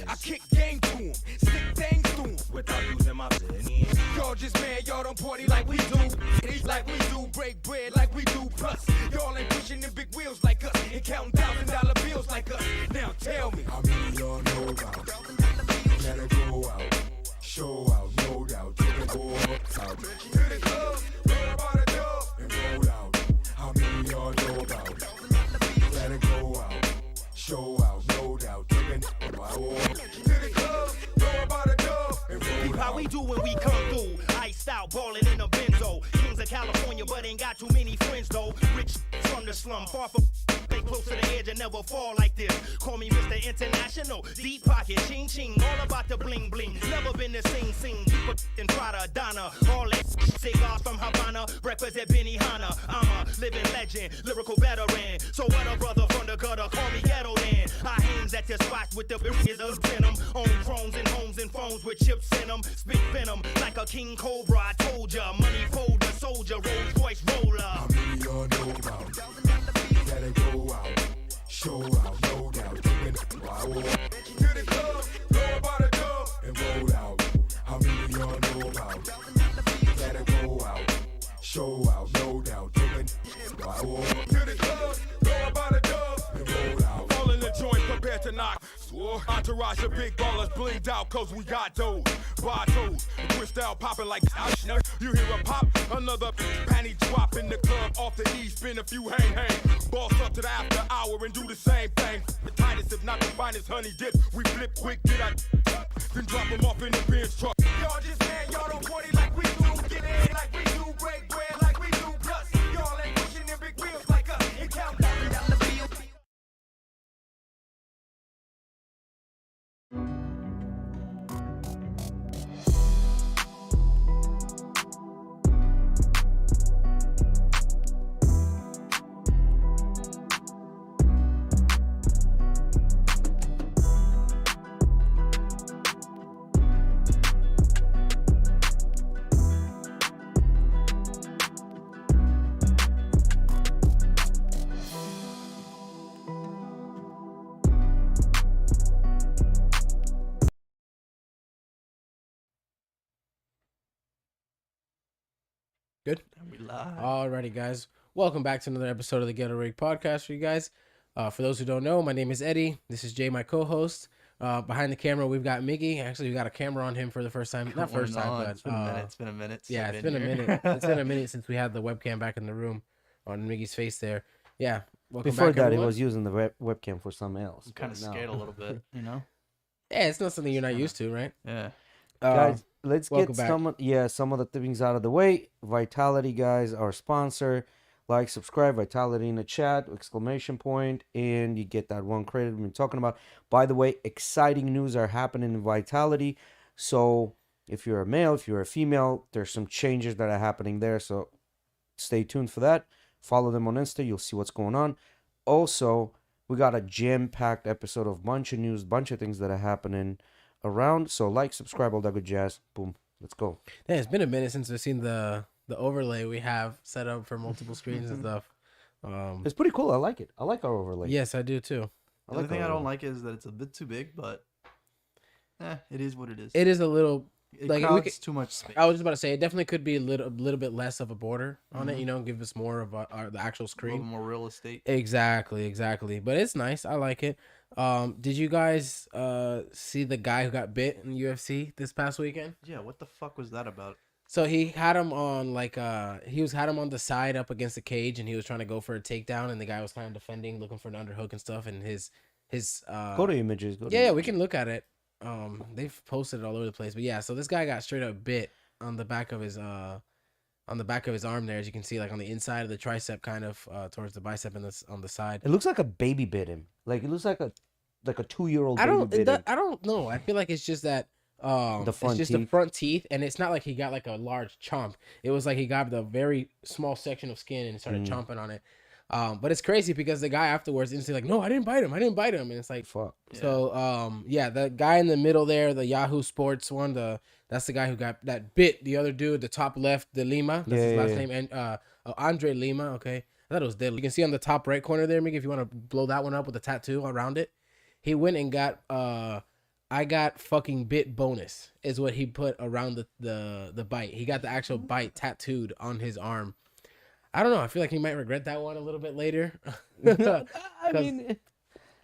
I kick game to him, stick things to him. Without using my penny. Y'all just mad, y'all don't party like we do. It's like we do, break bread like we do. Plus, y'all ain't pushing them big wheels like us and counting $1,000 bills like us. Now tell me, how many y'all know about? Let it go out, show out, no doubt. Take it all out. to the club, roll about a dub. And roll out. How many y'all know about? Let it go out, show out, no doubt. Take it all out. To the club, roll about a dub. And roll Keep how out. we do when we come through. Iced out, ballin' in a benzo. Kings of California, but ain't got too many friends though. Rich from the slum, far from stay close to the edge and never fall like this. Call me Mr. International, deep pocket, ching ching, all about the bling bling. Never been the same scene, keep a and Prada, Donna, all that cigars from Havana, represent Benihana. I'm a living legend, lyrical veteran. So what a brother from the gutter, call me ghetto then. I hangs at the spots with the areas of venom. Own thrones and homes and phones with chips in them. Spit venom like a king cobra, I told ya. Money folder, soldier, Rolls Royce roller. How many y'all know about? Let it go out, show out, no doubt. Take it all out. To the club, roll about a dub. And roll out. How many y'all know about? Let it go out, show out, no doubt. Take it all out. To the club, roll about a dub. And roll out. All in the joint prepared to knock. Entourage of big ballers blinged out cause we got those. Bottles, twist out popping like you hear a pop, another panty drop in the club off the E, spin a few hang. Boss up to the after hour and do the same thing. The tightest, if not the finest honey dip. We flip quick, get out, then drop them off in the Benz truck. Y'all just mad, y'all don't party like we do. Get in like we do, break bread like we do. Plus, y'all ain't pushing them big wheels like us and count $1,000 bills. Good. We live. Alrighty, guys. Welcome back to another episode of the GhettoRig podcast for you guys. For those who don't know, my name is Eddie. This is Jay, my co-host. Behind the camera, we've got Miggy. Actually, we got a camera on him for the first time. Not first time, but It's been a minute. It's been a minute. yeah, it's been a minute. It's been a minute since we had the webcam back in the room on Miggy's face there. Yeah. Welcome Before back, that, everyone. he was using the webcam for something else. I'm kind of but now- scared a little bit, you know? Yeah, it's not something you're not used to, right? Yeah. Guys, let's welcome get back. some of the things out of the way. Vitality, guys, our sponsor. Like, subscribe, Vitality in the chat, exclamation point, and you get that one credit we've been talking about. By the way, exciting news are happening in Vitality. So if you're a male, if you're a female, there's some changes that are happening there. So stay tuned for that. Follow them on Insta. You'll see what's going on. Also, we got a jam-packed episode of bunch of news, bunch of things that are happening around. So like, subscribe, all that good jazz. Boom. Let's go. Yeah, it's been a minute since I've seen the overlay we have set up for multiple screens and stuff. It's pretty cool. I like it. I like our overlay. Yes, I do too. The only thing our I don't overlay. like is that it's a bit too big, but it is what it is. It is a little. It like, we crowds could- too much space. I was just about to say it definitely could be a little bit less of a border on it. You know, give us more of the actual a little screen. more real estate. Exactly. But it's nice. I like it. Did you guys see the guy who got bit in UFC this past weekend? Yeah, what the fuck was that about? So he had him on had him on the side up against the cage, and he was trying to go for a takedown, and the guy was kind of defending, looking for an underhook and stuff, and his Go to images. Go to yeah, we images. can look at it. They've posted it all over the place, but yeah, so this guy got straight up bit on the back of his arm there, as you can see, like on the inside of the tricep, kind of towards the bicep and on the side. It looks like a baby bit him. Like it looks like a 2-year-old I baby don't bit him. I don't know. I feel like it's just that The front it's just the teeth. front teeth, and it's not like he got like a large chomp. It was like he got the very small section of skin and started chomping on it. But it's crazy because the guy afterwards instantly like, no, I didn't bite him, and it's like, Fuck. so yeah, the guy in the middle there, the Yahoo Sports one, that's the guy who got that bit the other dude, the top left, the Lima, that's his last name, and Andre Lima. Okay, I thought it was deadly. You can see on the top right corner there, Mick, if you want to blow that one up with a tattoo around it. He went and got I got fucking bit bonus is what he put around the bite. He got the actual bite tattooed on his arm. I don't know. I feel like he might regret that one a little bit later. I mean,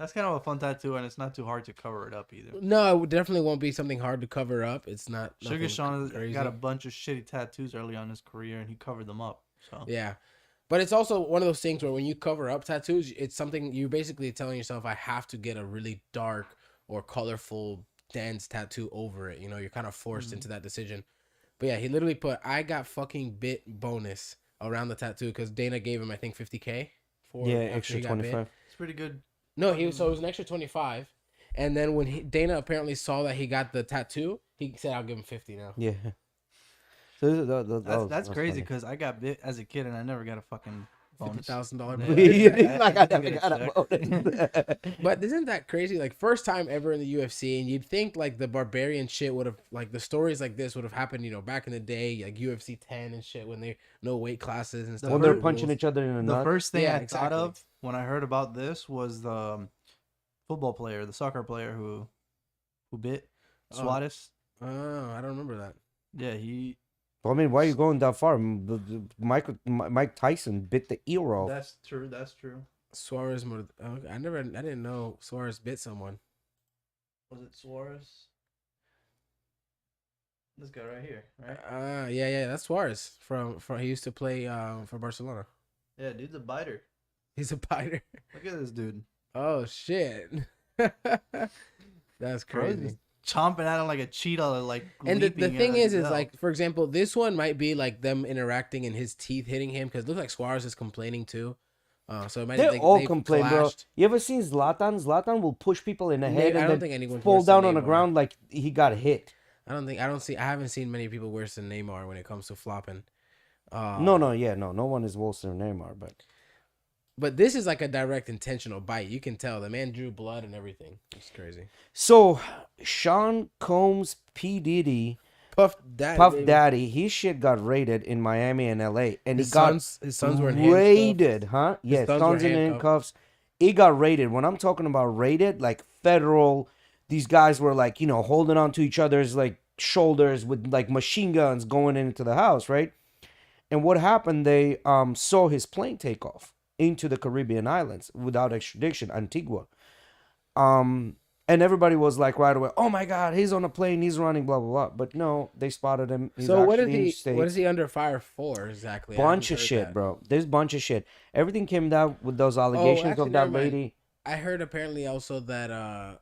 That's kind of a fun tattoo, and it's not too hard to cover it up either. No, it definitely won't be something hard to cover up. It's not. Sugar nothing Sean crazy. got a bunch of shitty tattoos early on in his career, and he covered them up. So Yeah. But it's also one of those things where when you cover up tattoos, it's something you're basically telling yourself, I have to get a really dark or colorful dance tattoo over it. You know, you're kind of forced into that decision. But yeah, he literally put, I got fucking bit bonus around the tattoo because Dana gave him, I think, $50K for yeah, after extra he got bit. 25. it's pretty good. No, so it was an extra 25. And then when Dana apparently saw that he got the tattoo, he said, I'll give him 50 now. Yeah. So That's crazy funny. because I got bit as a kid and I never got a fucking bonus. $50,000 Yeah. bonus. Like, I never Yeah, got a bonus. But isn't that crazy? Like, first time ever in the UFC, and you'd think like the barbarian shit would have, like the stories like this would have happened, you know, back in the day, like UFC 10 and shit, when they no weight classes and stuff. When they're punching each other in the The nuts. first thing Yeah, I thought exactly. of when I heard about this was the football player, the soccer player who bit Suarez. Oh, I don't remember that. Yeah, he. Well, I mean, why are you going that far? Mike Tyson bit the ear off. That's true. That's true. Suarez, I didn't know Suarez bit someone. Was it Suarez? This guy right here, right? Yeah, that's Suarez from he used to play for Barcelona. Yeah, dude's a biter. He's a biter. Look at this dude. Oh shit, that's Bro, he's crazy. just chomping at him like a cheetah, like. And the leaping thing at is his bell. like, for example, this one might be like them interacting and his teeth hitting him because it looks like Suarez is complaining too. So it might They all they've complain, bro. clashed. You ever seen Zlatan? Zlatan will push people in the head I and don't then think anyone fall worse than down on the Neymar. ground like he got hit. I haven't seen many people worse than Neymar when it comes to flopping. No one is worse than Neymar, But this is like a direct intentional bite. You can tell the man drew blood and everything. It's crazy. So Sean Combs, P Diddy, Puff Daddy, his shit got raided in Miami and LA, and His he got sons were in handcuffs. raided, huh? Yes, sons were sons in handcuffed. handcuffs. It got raided. When I'm talking about raided, like federal, these guys were like, you know, holding on to each other's like shoulders with like machine guns going into the house, right? And what happened? They saw his plane take off into the Caribbean islands without extradition, Antigua. And everybody was like right away, oh my God, he's on a plane, he's running, blah, blah, blah. But no, they spotted him. He's So what actually in is the he States. under fire for exactly? I Bunch haven't of heard shit, that. bro. There's bunch of shit. Everything came down with those allegations actually, of that never mind. lady. I heard apparently also that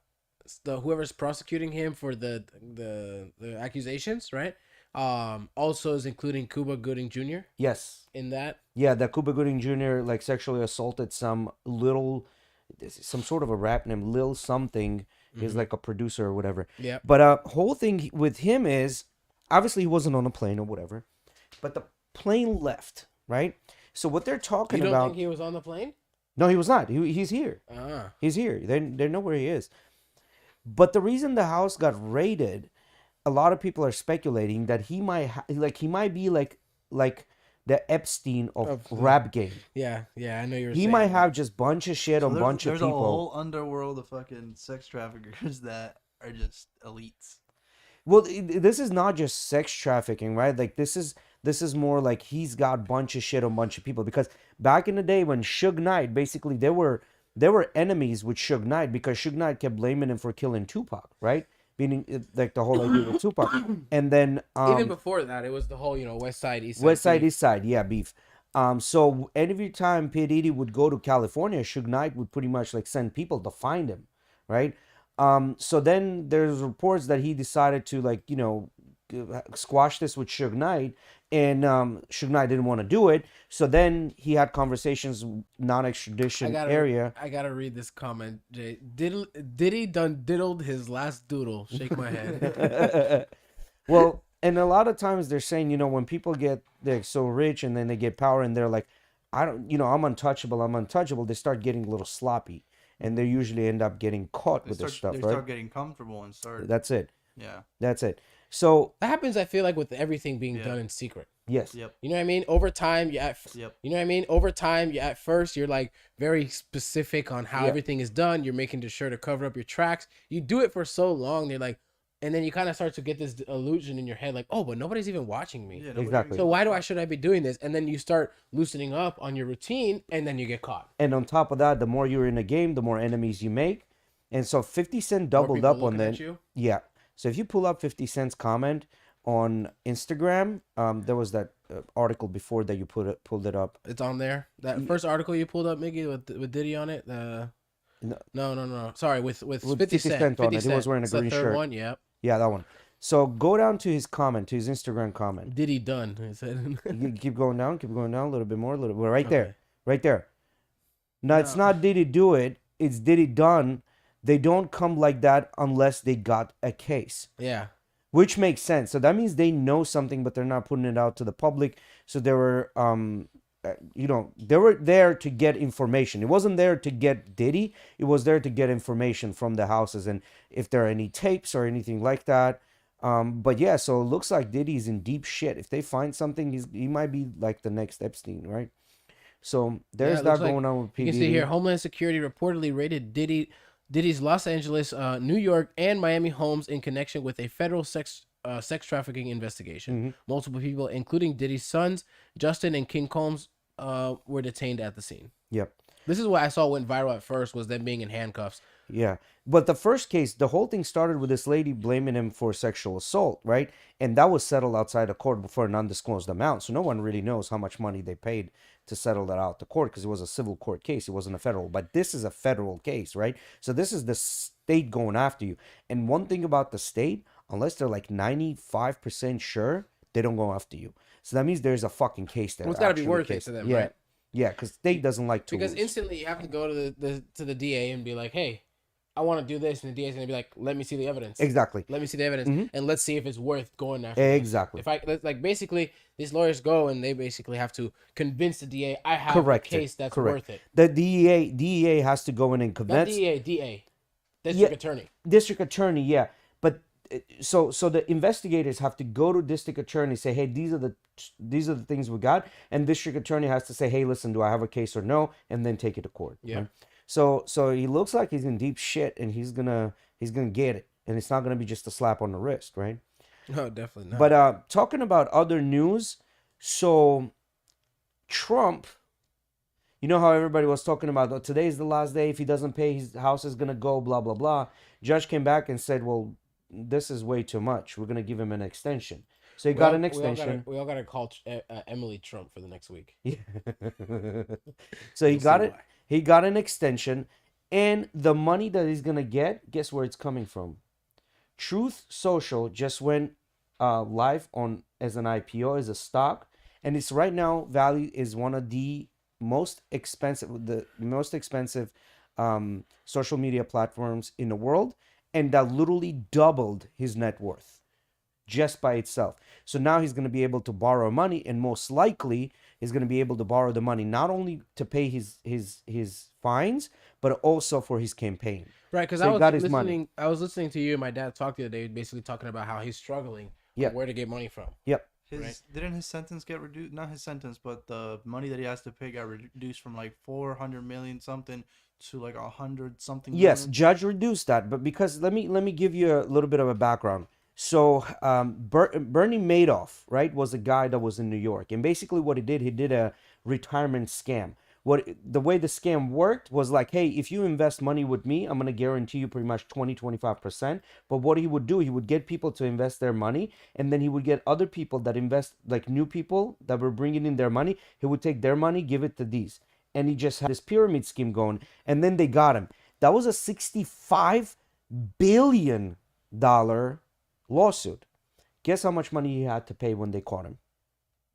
whoever's prosecuting him for the accusations, right? Also is including Cuba Gooding Jr. Yes. in that. Yeah, that Cuba Gooding Jr. like sexually assaulted some sort of a rap name, Lil something. He's like a producer or whatever. Yeah. But whole thing with him is obviously he wasn't on a plane or whatever, but the plane left, right? So what they're talking You don't about? think he was on the plane? No, he was not. He's here. Ah. He's here. They know where he is. But the reason the house got raided, a lot of people are speculating that he might be like the Epstein of rap game. Yeah, I know you were He saying might that. have just bunch of shit on bunch of There's people. a whole underworld of fucking sex traffickers that are just elites. Well, this is not just sex trafficking, right? Like this is more like he's got bunch of shit on bunch of people, because back in the day when Suge Knight, basically they were enemies with Suge Knight because Suge Knight kept blaming him for killing Tupac, right? Meaning like the whole idea with Tupac. And then Even before that, it was the whole, West Side, East Side. West Side, beef. East Side, yeah, beef. So every time P. Diddy would go to California, Suge Knight would pretty much like send people to find him, right? So then there's reports that he decided to squash this with Suge Knight, and Suge Knight didn't want to do it. So then he had conversations non-extradition area. I gotta read this comment, Jay. Diddy done diddled his last doodle. Shake my head. Well, and a lot of times they're saying, when people get so rich and then they get power and they're like, I'm untouchable. They start getting a little sloppy, and they usually end up getting caught with this stuff, They right? start getting comfortable and start. That's it. Yeah. That's it. So That happens, I feel like, with everything being Yeah. done in secret. yes, Yep. You know what I mean? Over time, Yep. you know what I mean? Over time, you at first you're like very specific on how Yeah. everything is done. You're making sure to cover up your tracks. You do it for so long, you're like, and then you kind of start to get this illusion in your head, like, oh, but nobody's even watching me. Yeah, nobody Exactly. So why should I be doing this? And then you start loosening up on your routine, and then you get caught. and on top of that, the more you're in a game, the more enemies you make. And so 50 Cent More doubled people up on looking that. at you. Yeah. So if you pull up 50 Cent's comment on Instagram, there was that article before that you pulled it up. It's on there. That first article you pulled up, Miggy, with Diddy on it. No. No. Sorry, with 50 50 Cent. Cent on 50 it. He was wearing a It's the green third shirt. one, yeah. Yeah, that one. So go down to his comment, to his Instagram comment. Diddy done. He said. You keep going down, a little bit more, right there, Okay. right there. Now it's No. not Diddy do it, it's Diddy done. They don't come like that unless they got a case, Yeah. which makes sense. So that means they know something, but they're not putting it out to the public. So they were, they were there to get information. It wasn't there to get Diddy. It was there to get information from the houses and if there are any tapes or anything like that. But yeah, so it looks like Diddy's in deep shit. If they find something, he might be like the next Epstein, right? So there's Yeah, it that looks like- going on with P. You can see here, Homeland Security reportedly raided Diddy's Los Angeles, New York, and Miami homes in connection with a federal sex trafficking investigation. Multiple people, including Diddy's sons, Justin and King Combs, were detained at the scene. Yep. This is what I saw went viral at first, was them being in handcuffs. Yeah. But the first case, the whole thing started with this lady blaming him for sexual assault, right? And that was settled outside of court for an undisclosed amount. So no one really knows how much money they paid to settle that out to court because it was a civil court case. It wasn't a federal. But this is a federal case, right? So this is the state going after you. And one thing about the state, unless they're like 95% sure, they don't go after you. So that means there's a fucking case there. Well, it's got to be actually worth it case. to them, Yeah. right? Yeah, because state doesn't like tools. Because instantly you have to go to the DA and be like, hey, I want to do this, and the DA is gonna be like, let me see the evidence. Exactly. Let me see the evidence, and let's see if it's worth going after. Exactly. If basically these lawyers go and they basically have to convince the DA I have Correct a case that's Correct. worth it. The DEA has to go in and Not convince DA, district attorney. district attorney. Yeah, but so the investigators have to go to district attorney, say, hey, these are the things we got, and district attorney has to say, hey, listen, do I have a case or no, and then take it to court. Yeah. Right? So he looks like he's in deep shit, and he's gonna get it, and it's not gonna be just a slap on the wrist, right? No, definitely not. But talking about other news, so Trump, you know how everybody was talking about, oh, today's the last day. If he doesn't pay, his house is gonna go, blah blah blah. Judge came back and said, well, this is way too much. We're gonna give him an extension. So he got an extension. We all gotta call Emily Trump for the next week. Yeah. So he We'll got see it. why. He got an extension, and the money that he's gonna get, guess where it's coming from? Truth Social just went live on as an IPO, as a stock, and it's right now valued is one of the most expensive social media platforms in the world, and that literally doubled his net worth just by itself. So now he's going to be able to borrow money, and most likely he's going to be able to borrow the money not only to pay his fines, but also for his campaign. Right, because So he got his money. I was listening to you and my dad talk the other day, basically talking about how he's struggling. Yeah. Where to get money from. Yep. Didn't his sentence get reduced? Not his sentence, but the money that he has to pay got reduced from like 400 million something to like 100 something. Yes, million? judge reduced that, but because let me give you a little bit of a background. So Bernie Madoff, right, was a guy that was in New York, and basically what he did a retirement scam. The way the scam worked was like, hey, if you invest money with me, I'm going to guarantee you pretty much 20-25%. But what he would do, he would get people to invest their money, and then he would get other people that invest, like new people that were bringing in their money. He would take their money, give it to these. And he just had this pyramid scheme going, and then they got him. That was a $65 billion lawsuit. Guess how much money he had to pay when they caught him?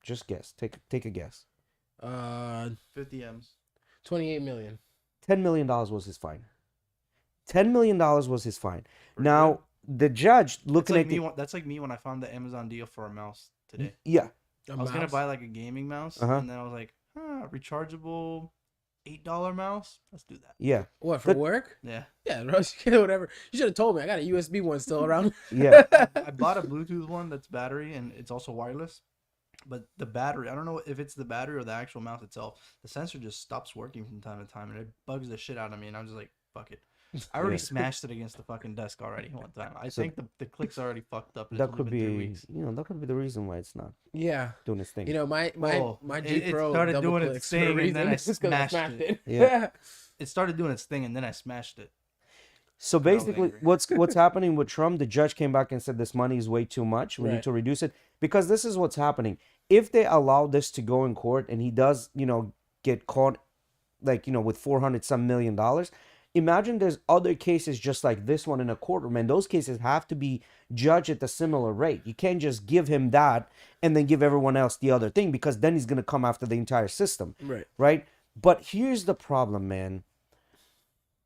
Just guess. Take a guess. 50 M's. 28 million. $10 million was his fine. $10 million was his fine. Now, the judge looking at That's like me when I found the Amazon deal for a mouse today. yeah, I was gonna buy like a gaming mouse, Uh-huh. and then I was like, rechargeable $8 mouse. Let's do that. Yeah. What, for But- work? Yeah. Yeah, bro, whatever. You should have told me. I got a USB one still around. Yeah. I bought a Bluetooth one that's battery and it's also wireless. But the battery, I don't know if it's the battery or the actual mouse itself. The sensor just stops working from time to time and it bugs the shit out of me. And I'm just like, fuck it. I already smashed it against the fucking desk already one time. I think the click's already fucked up. And That it's could only been 3 be, weeks. that could be the reason why it's not Yeah. doing its thing. You know, my Oh, G it Pro started double doing its clicks for a thing, and then reason. I It's 'cause I smashed it. Yeah. It started doing its thing and then I smashed it. So basically, angry. what's happening with Trump? The judge came back and said this money is way too much. We need Right. to reduce it because this is what's happening. If they allow this to go in court and he does, get caught, with $400 million, imagine there's other cases just like this one in a courtroom, and those cases have to be judged at a similar rate. You can't just give him that and then give everyone else the other thing because then he's gonna come after the entire system. Right. Right. But here's the problem, man.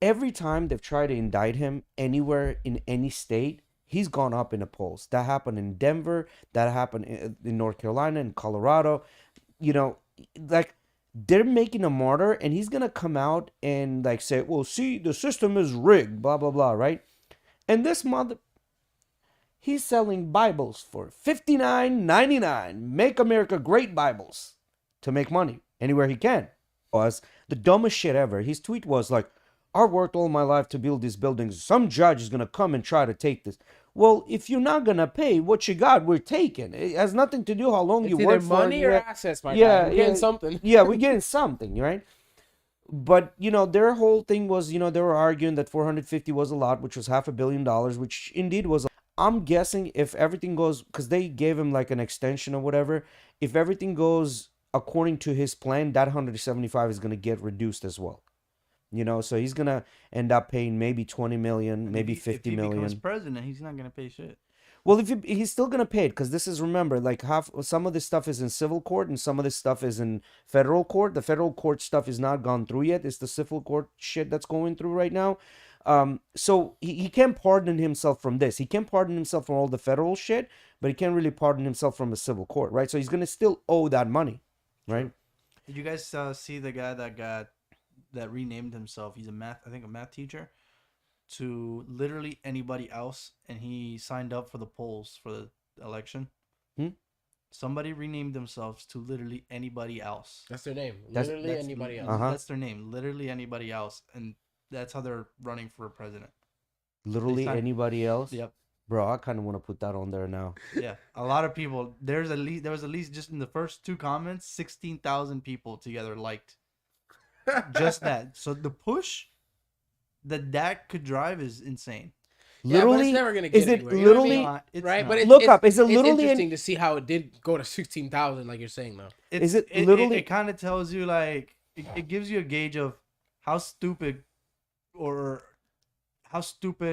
Every time they've tried to indict him anywhere in any state, he's gone up in the polls. That happened in Denver. That happened in North Carolina, in Colorado. They're making a martyr, and he's gonna come out and say, "Well, see, the system is rigged." Blah blah blah. Right? And this he's selling Bibles for $59.99. Make America Great Bibles to make money anywhere he can. Was the dumbest shit ever. His tweet was like, I worked all my life to build these buildings. Some judge is going to come and try to take this. Well, if you're not going to pay, what you got, we're taking. It has nothing to do how long It's you either work for. money or Yeah. assets, my Yeah, guy. We're getting yeah. something. Yeah, we're getting something, right? But, their whole thing was, they were arguing that 450 was a lot, which was $500 million, which indeed was a I'm guessing if everything goes, because they gave him like an extension or whatever, if everything goes according to his plan, that 175 is going to get reduced as well. So he's going to end up paying maybe 20 million, maybe 50 if he million. becomes president, he's not gonna pay shit. Well, he's still going to pay it because this is, remember, like some of this stuff is in civil court and some of this stuff is in federal court. The federal court stuff is not gone through yet. It's the civil court shit that's going through right now. So he can't pardon himself from this. He can pardon himself from all the federal shit, but he can't really pardon himself from a civil court, right? So he's going to still owe that money, right? Did you guys see the guy that renamed himself? He's a math teacher, to literally anybody else, and he signed up for the polls for the election. Somebody renamed themselves to literally anybody else. That's their name. That's- Literally anybody else. Uh-huh. That's their name. Literally anybody else, and that's how they're running for president. Literally signed- anybody else. Yep. Bro, I kind of want to put that on there now. Yeah, a lot of people. There was at least just in the first two comments, 16,000 people together liked just that. So the push that could drive is insane. Yeah, but Literally, it's never gonna get is it anywhere, you know what I literally? mean? It's Right, not. but it's, Look it's, up, is it it's literally an- interesting to see how it did go to 16,000, like you're saying though. It's, it literally- It kind of tells you like it gives you a gauge of how stupid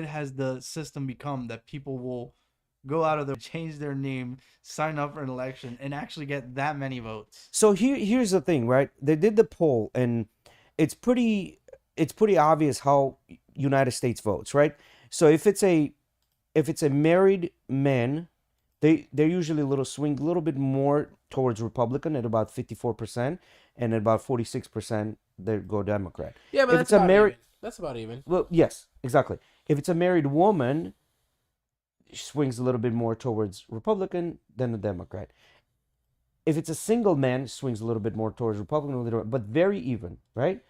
has the system become that people will go out of their change their name, sign up for an election, and actually get that many votes. So here's the thing, right? They did the poll, and it's pretty obvious how United States votes, right? So if it's a married man, they're usually swing a little bit more towards Republican at about 54%, and at about 46% they go Democrat. Yeah, but If that's it's a about married- even. That's about even. Well, yes, exactly. If it's a married woman, she swings a little bit more towards Republican than a Democrat. If it's a single man, swings a little bit more towards Republican, but very even, right?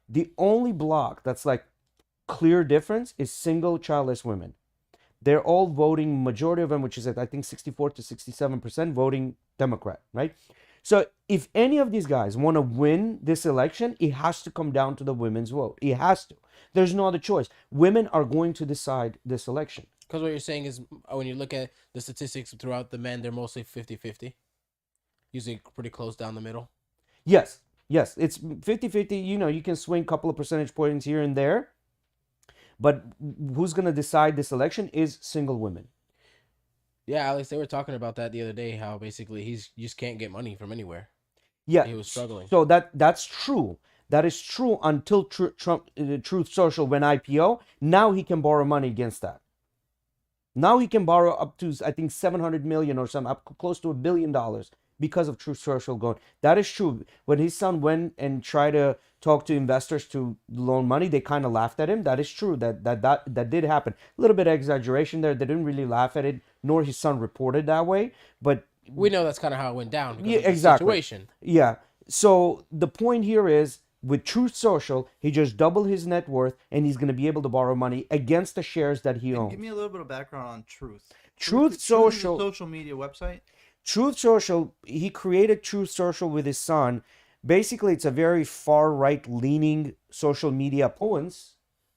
The only block that's like clear difference is single childless women. They're all voting, majority of them, which is at I think 64 to 67% voting Democrat, right? So if any of these guys want to win this election, it has to come down to the women's vote. It has to. There's no other choice. Women are going to decide this election. Because what you're saying is, when you look at the statistics throughout the men, they're mostly 50-50. Usually pretty close down the middle. Yes, it's 50-50. You can swing a couple of percentage points here and there. But who's going to decide this election is single women. Yeah, Alex, they were talking about that the other day, how basically you just can't get money from anywhere. Yeah, He was struggling. So that's true. That is true until Trump, Truth Social went IPO. Now he can borrow money against that. Now he can borrow up to, I think, 700 million or something, up close to $1 billion because of Truth Social going. That is true. When his son went and tried to talk to investors to loan money, they kind of laughed at him. That is true. That did happen. A little bit of exaggeration there. They didn't really laugh at it, nor his son reported that way. But We know that's kind of how it went down because yeah, of the exactly. situation. Yeah. So the point here is with Truth Social, he just doubled his net worth and he's going to be able to borrow money against the shares that he owns. Give me a little bit of background on Truth. Truth is a Social. social media website. Truth Social, he created Truth Social with his son. Basically, it's a very far right leaning social media opponents,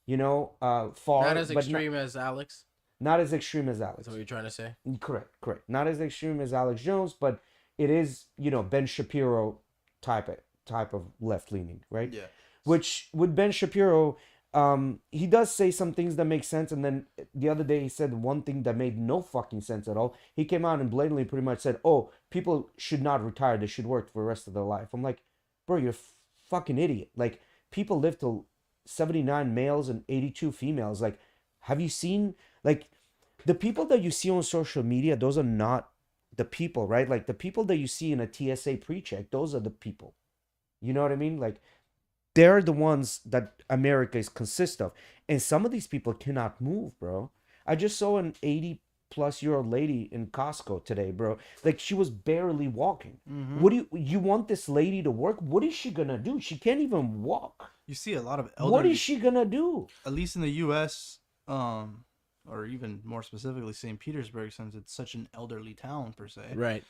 far. Not as but extreme as Alex. not as extreme as Alex. That's what you're trying to say. Correct. Not as extreme as Alex Jones, but it is, Ben Shapiro type of left leaning, right? Yeah. Which with Ben Shapiro, he does say some things that make sense, and then the other day he said one thing that made no fucking sense at all. He came out and blatantly pretty much said, "Oh, people should not retire; they should work for the rest of their life." I'm like, bro, you're a fucking idiot. Like, people live till 79 males and 82 females. Like, have you seen like the people that you see on social media? Those are not the people, right? Like the people that you see in a TSA pre-check, those are the people. You know what I mean? Like, they're the ones that America is consist of. And some of these people cannot move, bro. I just saw an 80-plus-year-old lady in Costco today, bro. Like, she was barely walking. What do you want this lady to work? What is she gonna do? She can't even walk. You see a lot of elderly. What is she gonna do? At least in the U.S., or even more specifically St. Petersburg, since it's such an elderly town per se. Right.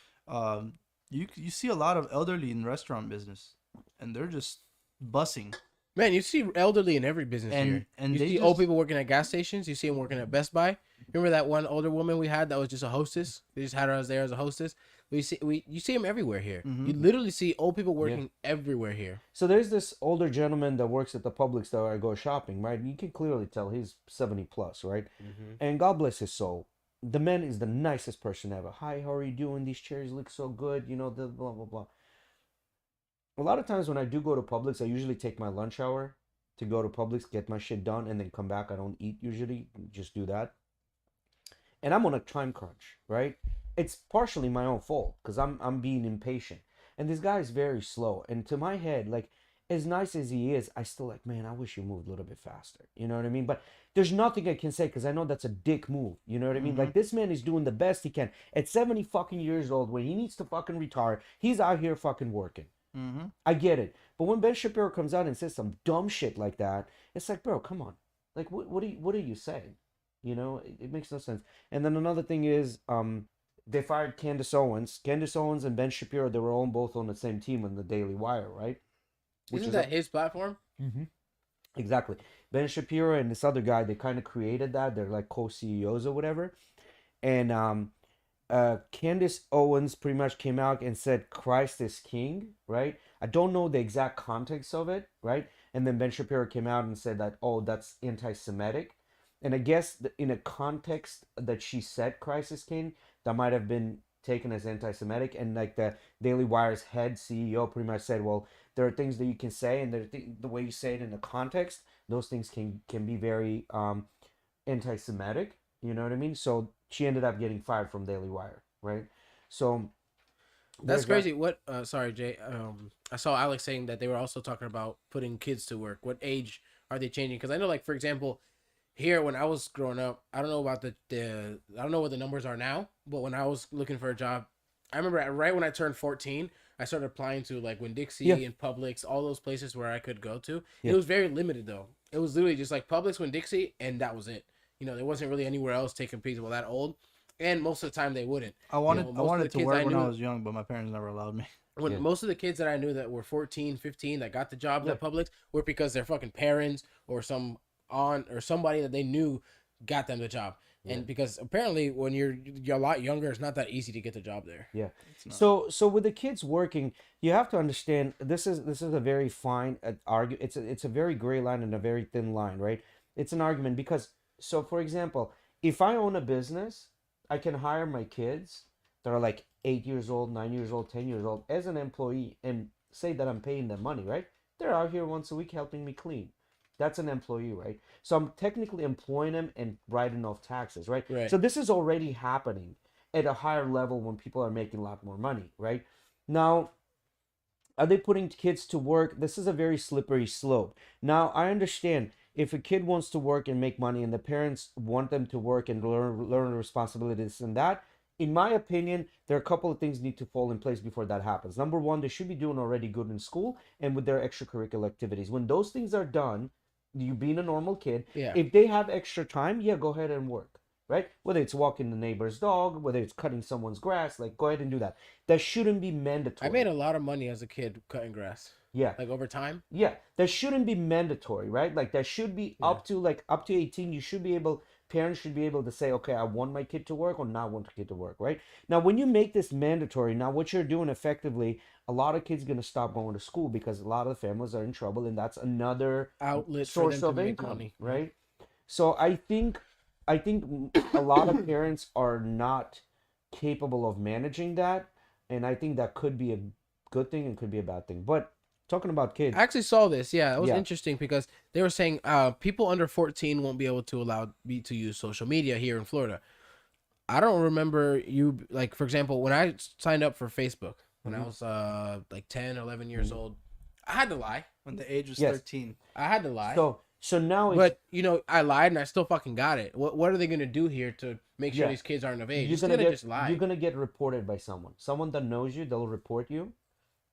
You see a lot of elderly in restaurant business, and they're just bussing. Man, you see elderly in every business here. And You they see old just- people working at gas stations. You see them working at Best Buy. Remember that one older woman we had that was just a hostess? They just had her as there as a hostess. You see them everywhere here. You literally see old people working everywhere here. So there's this older gentleman that works at the Publix that I go shopping, right? You can clearly tell he's 70 plus, right? And God bless his soul. The man is the nicest person ever. Hi, how are you doing? These chairs look so good, the blah, blah, blah. A lot of times when I do go to Publix, I usually take my lunch hour to go to Publix, get my shit done, and then come back. I don't eat usually, just do that. And I'm on a time crunch, right? It's partially my own fault because I'm being impatient. And this guy is very slow. And to my head, like, as nice as he is, I still like, man, I wish you moved a little bit faster. You know what I mean? But there's nothing I can say because I know that's a dick move. You know what I mean? Like, this man is doing the best he can. At 70 fucking years old, when he needs to fucking retire, he's out here fucking working. I get it. But when Ben Shapiro comes out and says some dumb shit like that, it's like, bro, come on. Like, what are you saying? It makes no sense. And then another thing is, they fired Candace Owens. Candace Owens and Ben Shapiro, they were both on the same team on the Daily Wire, right? Isn't that his platform? Exactly. Ben Shapiro and this other guy, they kind of created that. They're like co-CEOs or whatever. And Candace Owens pretty much came out and said Christ is king, right? I don't know the exact context of it, right? And then Ben Shapiro came out and said that, oh, that's anti-Semitic. And I guess in a context that she said Christ is king, that might have been taken as anti-Semitic. And like the Daily Wire's head CEO pretty much said, well, there are things that you can say, and the way you say it in the context, those things can be very anti-Semitic. You know what I mean? So she ended up getting fired from Daily Wire, right? So that's crazy. What? Sorry, Jay. I saw Alex saying that they were also talking about putting kids to work. What age are they changing? Because I know, like, for example, here when I was growing up, I don't know about I don't know what the numbers are now, but when I was looking for a job, I remember right when I turned 14, I started applying to like Winn-Dixie and Publix, all those places where I could go to. It was very limited though. It was literally just like Publix, Winn-Dixie, and that was it. There wasn't really anywhere else taking people that old, and most of the time they wouldn't. I wanted to work when I was young, but my parents never allowed me. When most of the kids that I knew that were 14, 15 that got the job at Publix were because their fucking parents or some aunt or somebody that they knew got them the job. And because apparently when you're a lot younger, it's not that easy to get the job there. Yeah. So with the kids working, you have to understand this is a very fine argument. It's a very gray line and a very thin line, right? It's an argument because, so for example, if I own a business, I can hire my kids that are like 8 years old, 9 years old, 10 years old as an employee and say that I'm paying them money, right? They're out here once a week helping me clean. That's an employee, right? So I'm technically employing them and writing off taxes, right? So this is already happening at a higher level when people are making a lot more money, right? Now, are they putting kids to work? This is a very slippery slope. Now, I understand if a kid wants to work and make money and the parents want them to work and learn responsibilities and that, in my opinion, there are a couple of things need to fall in place before that happens. Number one, they should be doing already good in school and with their extracurricular activities. When those things are done, you being a normal kid, Yeah. if they have extra time, yeah, go ahead and work. Right? Whether it's walking the neighbor's dog, whether it's cutting someone's grass, like go ahead and do that. That shouldn't be mandatory. I made a lot of money as a kid cutting grass. Yeah. Like over time. Yeah, that shouldn't be mandatory, right? Like that should be up to 18. You should be able, parents should be able to say, okay, I want my kid to work or not want the kid to work, right? Now, when you make this mandatory, now what you're doing effectively, a lot of kids gonna stop going to school because a lot of the families are in trouble, and that's another Outlet for source them of to make income, money. right? So I think a lot of parents are not capable of managing that, and I think that could be a good thing and could be a bad thing. But talking about kids, I actually saw this. Yeah, it was Yeah. interesting because they were saying people under 14 won't be able to to use social media here in Florida. I don't remember you, like, for example, when I signed up for Facebook when I was like 10, 11 years old, I had to lie. When the age was Yes. 13. I had to lie. so now it's, But you know, I lied and I still fucking got it. What are they gonna do here to make sure Yeah. these kids aren't of age? you're It's gonna gonna get just lie. you're gonna get reported by someone that knows you. They'll report you,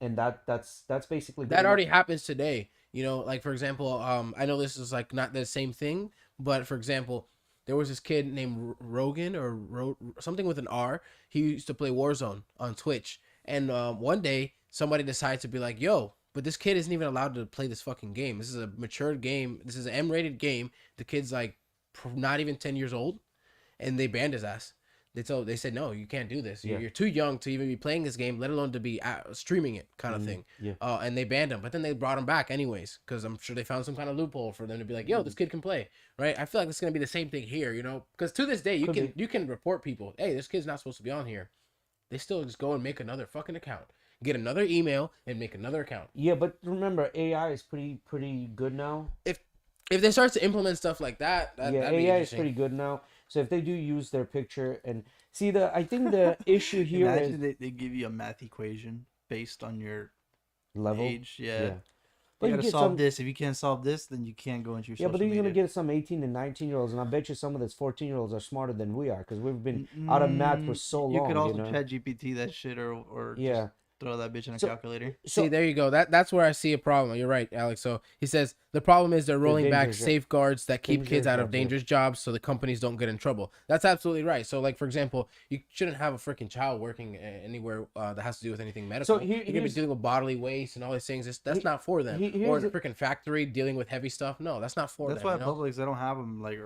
and that's basically good That enough. already happens today. You know, like for example, I know this is like not the same thing, but for example, there was this kid named Rogan or something with an R. He used to play Warzone on Twitch, and one day somebody decided to be like, "Yo, but this kid isn't even allowed to play this fucking game. This is a matured game. This is an M-rated game. The kid's like not even 10 years old," and they banned his ass. They said, no, you can't do this. Yeah. You're too young to even be playing this game, let alone to be streaming it, kind of thing. yeah. And they banned him, but then they brought him back anyways, because I'm sure they found some kind of loophole for them to be like, yo, this kid can play, right? I feel like it's gonna be the same thing here, you know, because to this day you can report people, hey, this kid's not supposed to be on here. They still just go and make another fucking account, get another email, and make another account. Yeah, but remember, AI is pretty good now. If they start to implement stuff like that, Yeah, that'd be AI is interesting. pretty good now. So if they do use their picture and see I think the issue here is Imagine they give you a math equation based on your level. age. Yeah. But You you gotta get solve some, this. If you can't solve this, then you can't go into your yeah, but social then you're gonna media. get some 18 and 19-year-olds, and I bet you some of those 14-year-olds are smarter than we are because we've been out of math for so long. You could also know? chat GPT that shit or Yeah. just throw that bitch in a So- calculator. See, there you go. That's where I see a problem. You're right, Alex. So he says the problem is they're rolling back dangerous job. safeguards that keep Dangerous kids out of jobs, yeah. dangerous jobs so the companies don't get in trouble. That's absolutely right. So, like, for example, you shouldn't have a freaking child working anywhere that has to do with anything medical. So You're gonna be here's- dealing with bodily waste and all these things. That's not for them. here's Or in a the- freaking factory dealing with heavy stuff. No, that's not for That's them. why You know? Publix, they don't have them like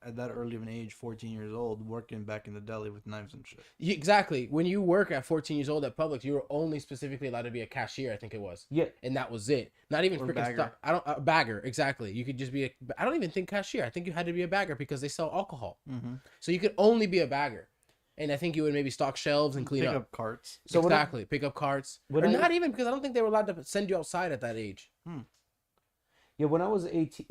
at that early of an age, 14 years old, working back in the deli with knives and shit. Exactly. When you work at 14 years old at Publix, you were only specifically allowed to be a cashier, I think it was. Yeah. And that was it. Not even Or freaking bagger. stuff. I don't a bagger, exactly. You could just be I don't even think cashier. I think you had to be a bagger because they sell alcohol. Mm-hmm. So you could only be a bagger. And I think you would maybe stock shelves and clean Pick up. up carts. So when I- Exactly. Pick up carts. when Or I- not even because I don't think they were allowed to send you outside at that age. Yeah, when I was 18,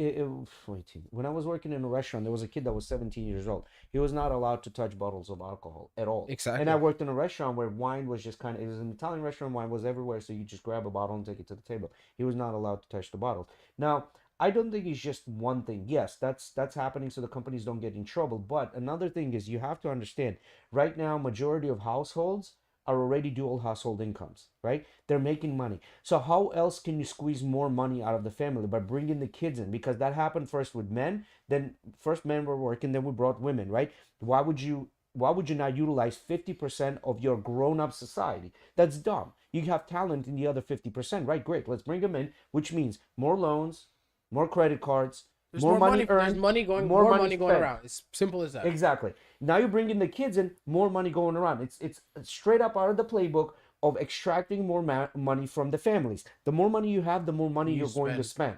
when I was working in a restaurant, there was a kid that was 17 years old. He was not allowed to touch bottles of alcohol at all. Exactly. And I worked in a restaurant where wine was just it was an Italian restaurant, wine was everywhere, so you just grab a bottle and take it to the table. He was not allowed to touch the bottles. Now, I don't think it's just one thing. Yes, that's happening so the companies don't get in trouble. But another thing is you have to understand, right now, majority of households are already dual household incomes, right? They're making money. So how else can you squeeze more money out of the family? By bringing the kids in, because that happened first with men, then first men were working, then we brought women, right? Why would you not utilize 50% of your grown-up society? That's dumb. You have talent in the other 50%, right? Great, let's bring them in, which means more loans, more credit cards, There's more money There's earned, money going more money money going spent. around. It's simple as that. Exactly. Now you're bringing the kids in, more money going around. It's straight up out of the playbook of extracting more money from the families. The more money you have, the more money You you're going to spend. spend.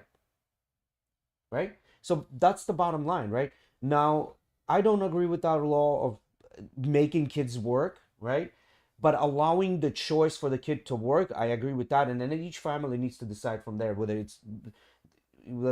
Right? So that's the bottom line, right? Now, I don't agree with that law of making kids work, right? But allowing the choice for the kid to work, I agree with that. And then each family needs to decide from there whether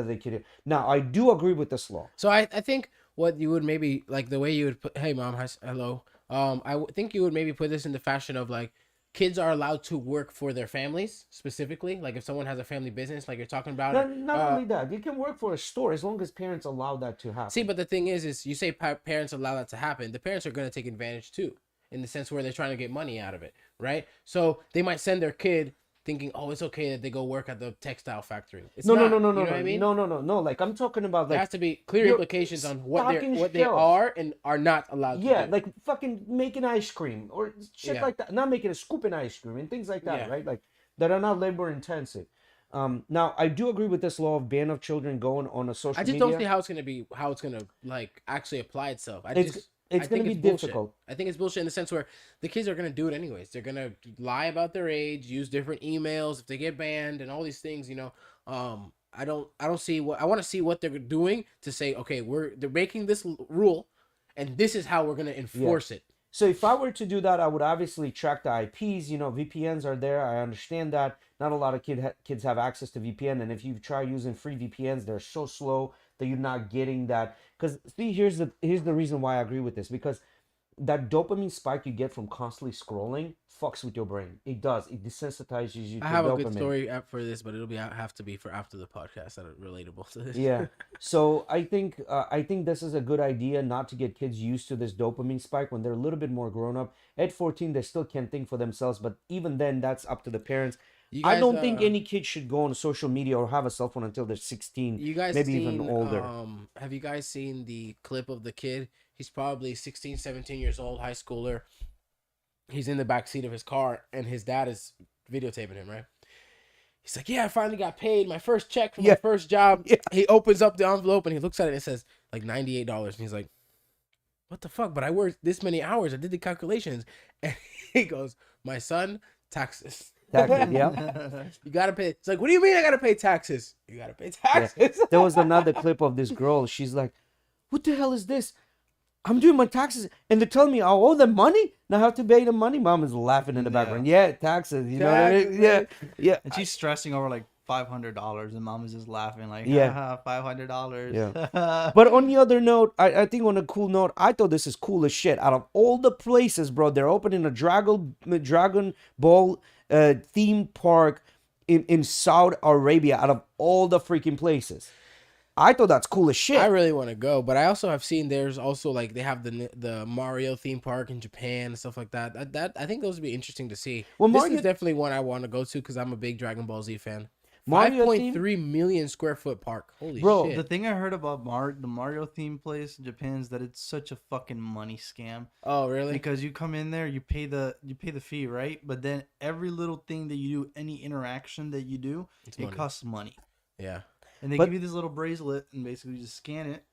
they can. Now, I do agree with this law. So I think what you would maybe like the way you would put, hey mom, hello. I think you would maybe put this in the fashion of like kids are allowed to work for their families specifically. Like if someone has a family business, like you're talking about. Not only that, you can work for a store as long as parents allow that to happen. See, but the thing is you say parents allow that to happen. The parents are going to take advantage too, in the sense where they're trying to get money out of it, right? So they might send their kid thinking, oh, it's okay that they go work at the textile factory. It's no, not, no, no, no, you know no, what I mean? no. Like I'm talking about There like has to be clear you're implications on what stocking they shelves. are and are not allowed to do. like fucking making ice cream or shit Yeah. like that. Not making a scooping ice cream and things like that, Yeah. right? Like that are not labor intensive. Now I do agree with this law of ban of children going on a social I just media. don't see how it's gonna like actually apply itself. It's gonna be bullshit. difficult. I think it's bullshit in the sense where the kids are gonna do it anyways. They're gonna lie about their age, use different emails if they get banned, and all these things. I don't see what I want to see what they're doing to say. Okay, they're making this rule, and this is how we're gonna enforce it. So if I were to do that, I would obviously track the IPs. VPNs are there. I understand that. Not a lot of kids have access to VPN, and if you try using free VPNs, they're so slow that you're not getting that. Because see, here's the reason why I agree with this. Because that dopamine spike you get from constantly scrolling fucks with your brain. It does. It desensitizes you to I have dopamine. a good story for this, but it'll have to be for after the podcast that are relatable to this. Yeah. So I think this is a good idea not to get kids used to this dopamine spike when they're a little bit more grown up. At 14, they still can think for themselves, but even then, that's up to the parents. You I guys, don't think any kid should go on social media or have a cell phone until they're 16. You guys maybe seen, even older. Have you guys seen the clip of the kid? He's probably 16, 17 years old, high schooler. He's in the back seat of his car, and his dad is videotaping him, right? He's like, yeah, I finally got paid. My first check for my first job. Yeah. He opens up the envelope, and he looks at it, and it says, like, $98. And he's like, what the fuck? But I worked this many hours. I did the calculations. And he goes, my son, taxes. Taxes, yeah. You got to pay. It's like, what do you mean I got to pay taxes? You got to pay taxes. Yeah. There was another clip of this girl. She's like, what the hell is this? I'm doing my taxes, and they're telling me I owe them money. Now I have to pay them money. Mom is laughing in the background. Yeah, taxes. You know what I mean? Yeah, yeah. And she's stressing over like $500, and mom is just laughing like, Yeah. $500. Yeah. But on the other note, I think on a cool note, I thought this is cool as shit. Out of all the places, bro, they're opening a Dragon Ball theme park in Saudi Arabia. Out of all the freaking places. I thought that's cool as shit. I really want to go, but I also have seen there's also like they have the Mario theme park in Japan and stuff like that. That I think those would be interesting to see. Well, this Mario- is definitely one I want to go to because I'm a big Dragon Ball Z fan. Mario 5.3 million square foot park. Holy Bro, shit! The thing I heard about the Mario theme place in Japan is that it's such a fucking money scam. Oh really? Because you come in there, you pay the fee, right? But then every little thing that you do, any interaction that you do, It's it money. costs money. Yeah, And they But- give you this little bracelet, and basically you just scan it.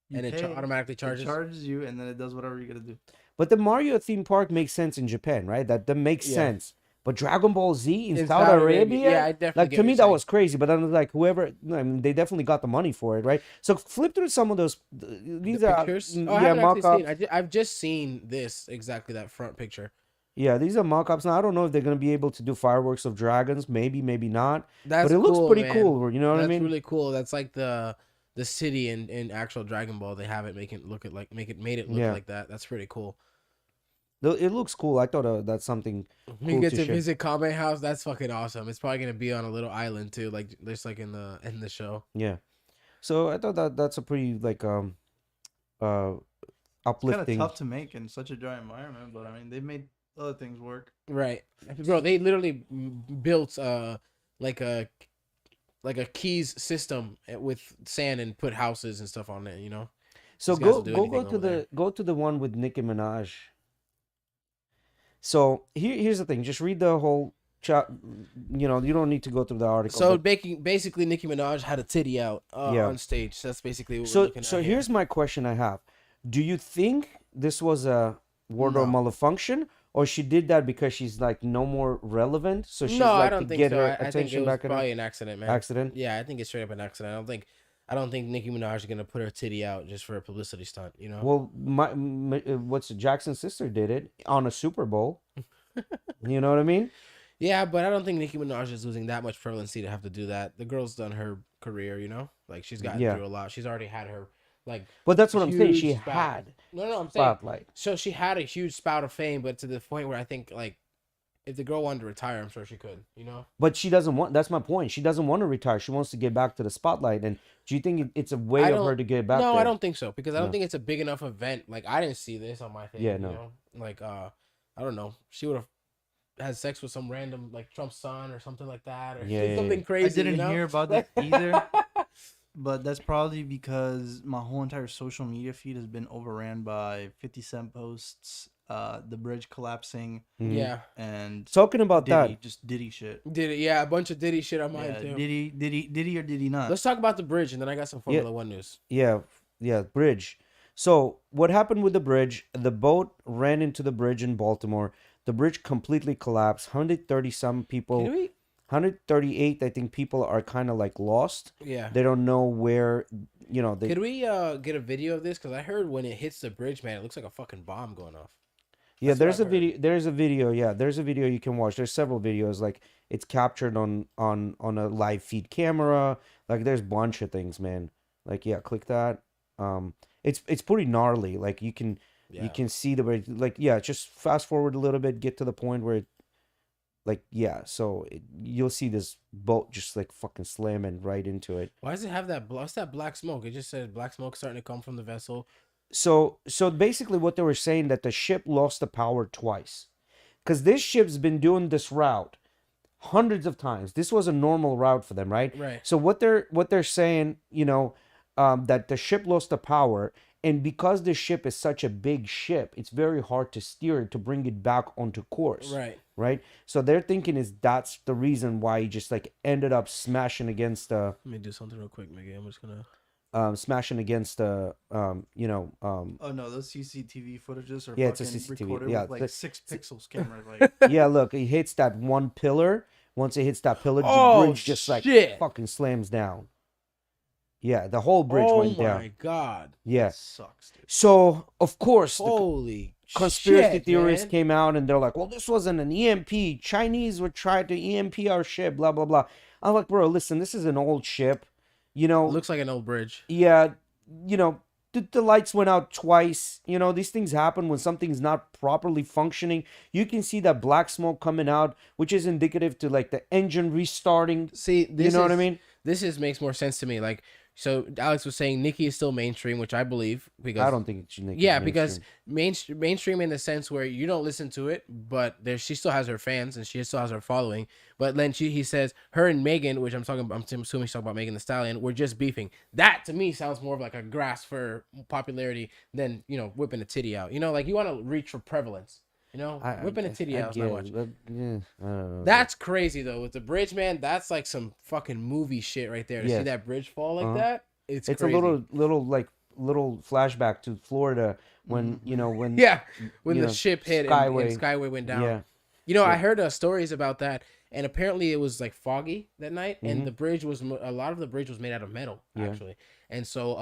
You and it pay, automatically charges. It charges you, and then it does whatever you gotta do. But the Mario theme park makes sense in Japan, right? That makes Yeah. sense. But Dragon Ball Z in In Saudi Saudi Arabia, Arabia, yeah, I definitely like get to what me you're that saying. was crazy. But then like whoever, I mean, they definitely got the money for it, right? So flip through some of those. These The are pictures. yeah, I haven't actually mock-ups. seen. I've just seen this exactly that front picture. Yeah, these are mock-ups. Now I don't know if they're gonna be able to do fireworks of dragons. Maybe, maybe not. That's But it looks cool, pretty man. cool. You know what That's I mean? really cool. That's like the city in actual Dragon Ball. They have it made it look Yeah. like that. That's pretty cool. It looks cool. I thought that's something. You Cool get to to share. visit Kame House. That's fucking awesome. It's probably gonna be on a little island too, like just like in the show. Yeah. So I thought that's a pretty like It's kind of uplifting. tough to make in such a dry environment, but I mean, they've made other things work. Right, bro. They literally built like a keys system with sand and put houses and stuff on it. You know. So These guys go will do go anything go to over there. go to the one with Nicki Minaj. So here's the thing. Just read the whole chat. You know, you don't need to go through the article. So but- basically, Nicki Minaj had a titty out Yeah. on stage. That's basically what we're so looking at. so here. here's my question I have. Do you think this was a wardrobe No. malfunction, or she did that because she's like no more relevant? So she's no, like I don't to think get so. her I think it attention was back at probably her an accident, man. accident. Yeah, I think it's straight up an accident. I don't think Nicki Minaj is gonna put her titty out just for a publicity stunt. You know. Well, what's Jackson's sister did it on a Super Bowl. You know what I mean? Yeah, but I don't think Nicki Minaj is losing that much prevalency to have to do that. The girl's done her career, you know. Like she's gotten Yeah. through a lot. She's already had her like. But that's what I'm saying. She huge spout. had No, I'm saying. spotlight. So she had a huge spout of fame, but to the point where I think like if the girl wanted to retire, I'm sure she could. You know. But she doesn't want. That's my point. She doesn't want to retire. She wants to get back to the spotlight. And do you think it's a way I of don't- her to get back? No, there? I don't think so because I don't No. think it's a big enough event. Like I didn't see this on my thing. Yeah, no. You know? Like I don't know. She would have had sex with some random like Trump's son or something like that, or Yeah, something yeah. crazy. I didn't you know? hear about that either. But that's probably because my whole entire social media feed has been overran by 50 Cent posts, the bridge collapsing, Mhm. Yeah, and Talking about Diddy, that. just Diddy shit. did it? Yeah, a bunch of Diddy shit on mine Yeah, too. Diddy or did he not? Let's talk about the bridge, and then I got some Formula One news. Yeah, yeah, bridge. So what happened with the bridge? The boat ran into the bridge in Baltimore. The bridge completely collapsed. 130 some people. Can we? 138, I think people are kind of like lost. Yeah. They don't know where, they. Could we get a video of this? Because I heard when it hits the bridge, man, it looks like a fucking bomb going off. Yeah, That's what there's a I've video. There's a video. Yeah, there's a video you can watch. There's several videos. Like it's captured on a live feed camera. Like there's a bunch of things, man. Like yeah, click that. It's pretty gnarly. Like you can see the bridge. Like yeah, just fast forward a little bit, get to the point where it. Like yeah, so you'll see this boat just like fucking slamming right into it. Why does it have that? What's that black smoke? It just said black smoke starting to come from the vessel. So basically what they were saying that the ship lost the power twice. Cuz this ship's been doing this route hundreds of times. This was a normal route for them, right? Right. So what they're saying, that the ship lost the power, and because this ship is such a big ship, it's very hard to steer it to bring it back onto course. Right. Right? So they're thinking that's the reason why he just like ended up smashing against Let me do something real quick, Miggy. I'm just gonna. smashing against Oh no, those CCTV footages are Yeah, it's a fucking CCTV, recorded yeah, with like the- 6 pixels camera. Like yeah, look, it hits that one pillar. Once it hits that pillar, Oh, the bridge just like shit. fucking slams down. Yeah, the whole bridge Oh went my down. god! Yeah. sucks, dude. So of course the Holy conspiracy shit, theorists man. came out and they're like, "Well, this wasn't an EMP. Chinese would try to EMP our ship." Blah blah blah. I'm like, bro, listen, this is an old ship. It looks like an old bridge. Yeah, the lights went out twice. These things happen when something's not properly functioning. You can see that black smoke coming out, which is indicative to like the engine restarting. See, this know what I mean? This makes more sense to me. Like, so Alex was saying Nicki is still mainstream, which I believe because I don't think it should make it yeah, because mainstream. mainstream in the sense where you don't listen to it, but she still has her fans and she still has her following. But then he says her and Megan, which I'm assuming he's talking about Megan Thee Stallion, we're just beefing. That to me sounds more of like a grasp for popularity than whipping a titty out. Like you want to reach for prevalence. Whipping a titty out is not much. I don't know. That's crazy though. With the bridge, man, that's like some fucking movie shit right there. To see Yes. that bridge fall like Uh-huh. that, it's It's crazy. a little flashback to Florida when when yeah, when you the know, ship hit Skyway. and Skyway went down. Yeah. I heard stories about that, and apparently it was like foggy that night, Mhm. and the bridge was a lot of the bridge was made out of metal Yeah. actually, and so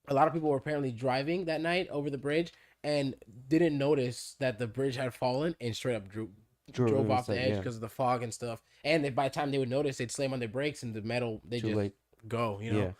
a lot of people were apparently driving that night over the bridge and didn't notice that the bridge had fallen and straight up drove off the edge because of the fog and stuff. And by the time they would notice, they'd slam on their brakes and the metal they Too just late. go. Yeah.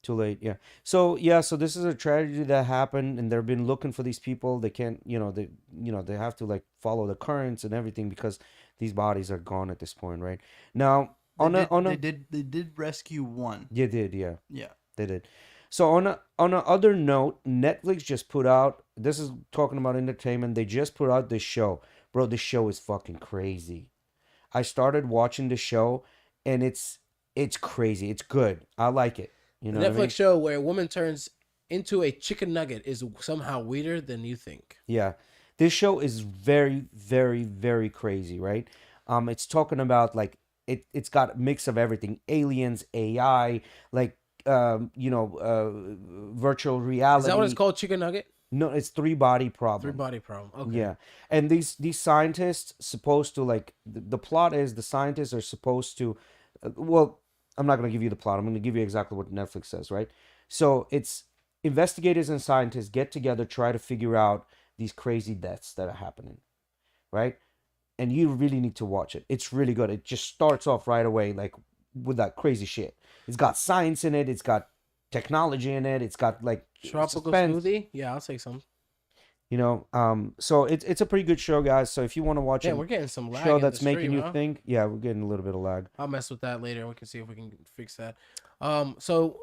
Too late. Yeah. So this is a tragedy that happened, and they've been looking for these people. They can't, they have to like follow the currents and everything because these bodies are gone at this point, right? Now They did rescue one. you did, yeah, Yeah. they did. So on a other note, Netflix just put out. This is talking about entertainment. They just put out this show, bro. This show is fucking crazy. I started watching the show, and it's crazy. It's good. I like it. You know, The what I mean? Netflix show where a woman turns into a chicken nugget is somehow weirder than you think. Yeah, this show is very, very, very crazy, right? It's talking about like it's got a mix of everything: aliens, AI, like virtual reality. Is that what it's called, chicken nugget? No, it's three body problem. Three body problem. Okay. Yeah, and these scientists supposed to like the plot is the scientists are supposed to, well, I'm not gonna give you the plot. I'm gonna give you exactly what Netflix says, right? So it's investigators and scientists get together, try to figure out these crazy deaths that are happening, right? And you really need to watch it. It's really good. It just starts off right away, like with that crazy shit. It's got science in it. It's got technology in it. It's got like Tropical suspense. smoothie? Yeah, I'll take some. So it's a pretty good show, guys. So if you want to watch Yeah, a we're getting some lag show in that's the making stream, you huh? think, yeah, we're getting a little bit of lag. I'll mess with that later. We can see if we can fix that. So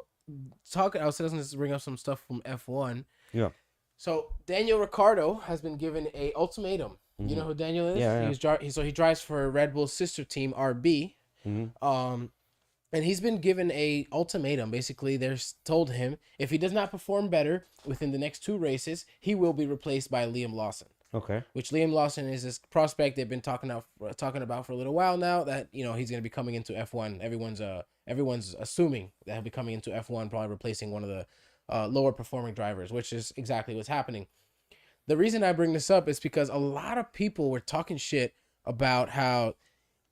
I was going to bring up some stuff from F1. Yeah. So Daniel Ricciardo has been given a ultimatum. You know who Daniel is? Yeah, He drives for Red Bull's sister team RB. And he's been given a ultimatum. Basically, they're told him if he does not perform better within the next 2 races, he will be replaced by Liam Lawson. Okay. Which Liam Lawson is this prospect they've been talking about for a little while now. That he's going to be coming into F1. Everyone's assuming that he'll be coming into F1, probably replacing one of the lower performing drivers, which is exactly what's happening. The reason I bring this up is because a lot of people were talking shit about how,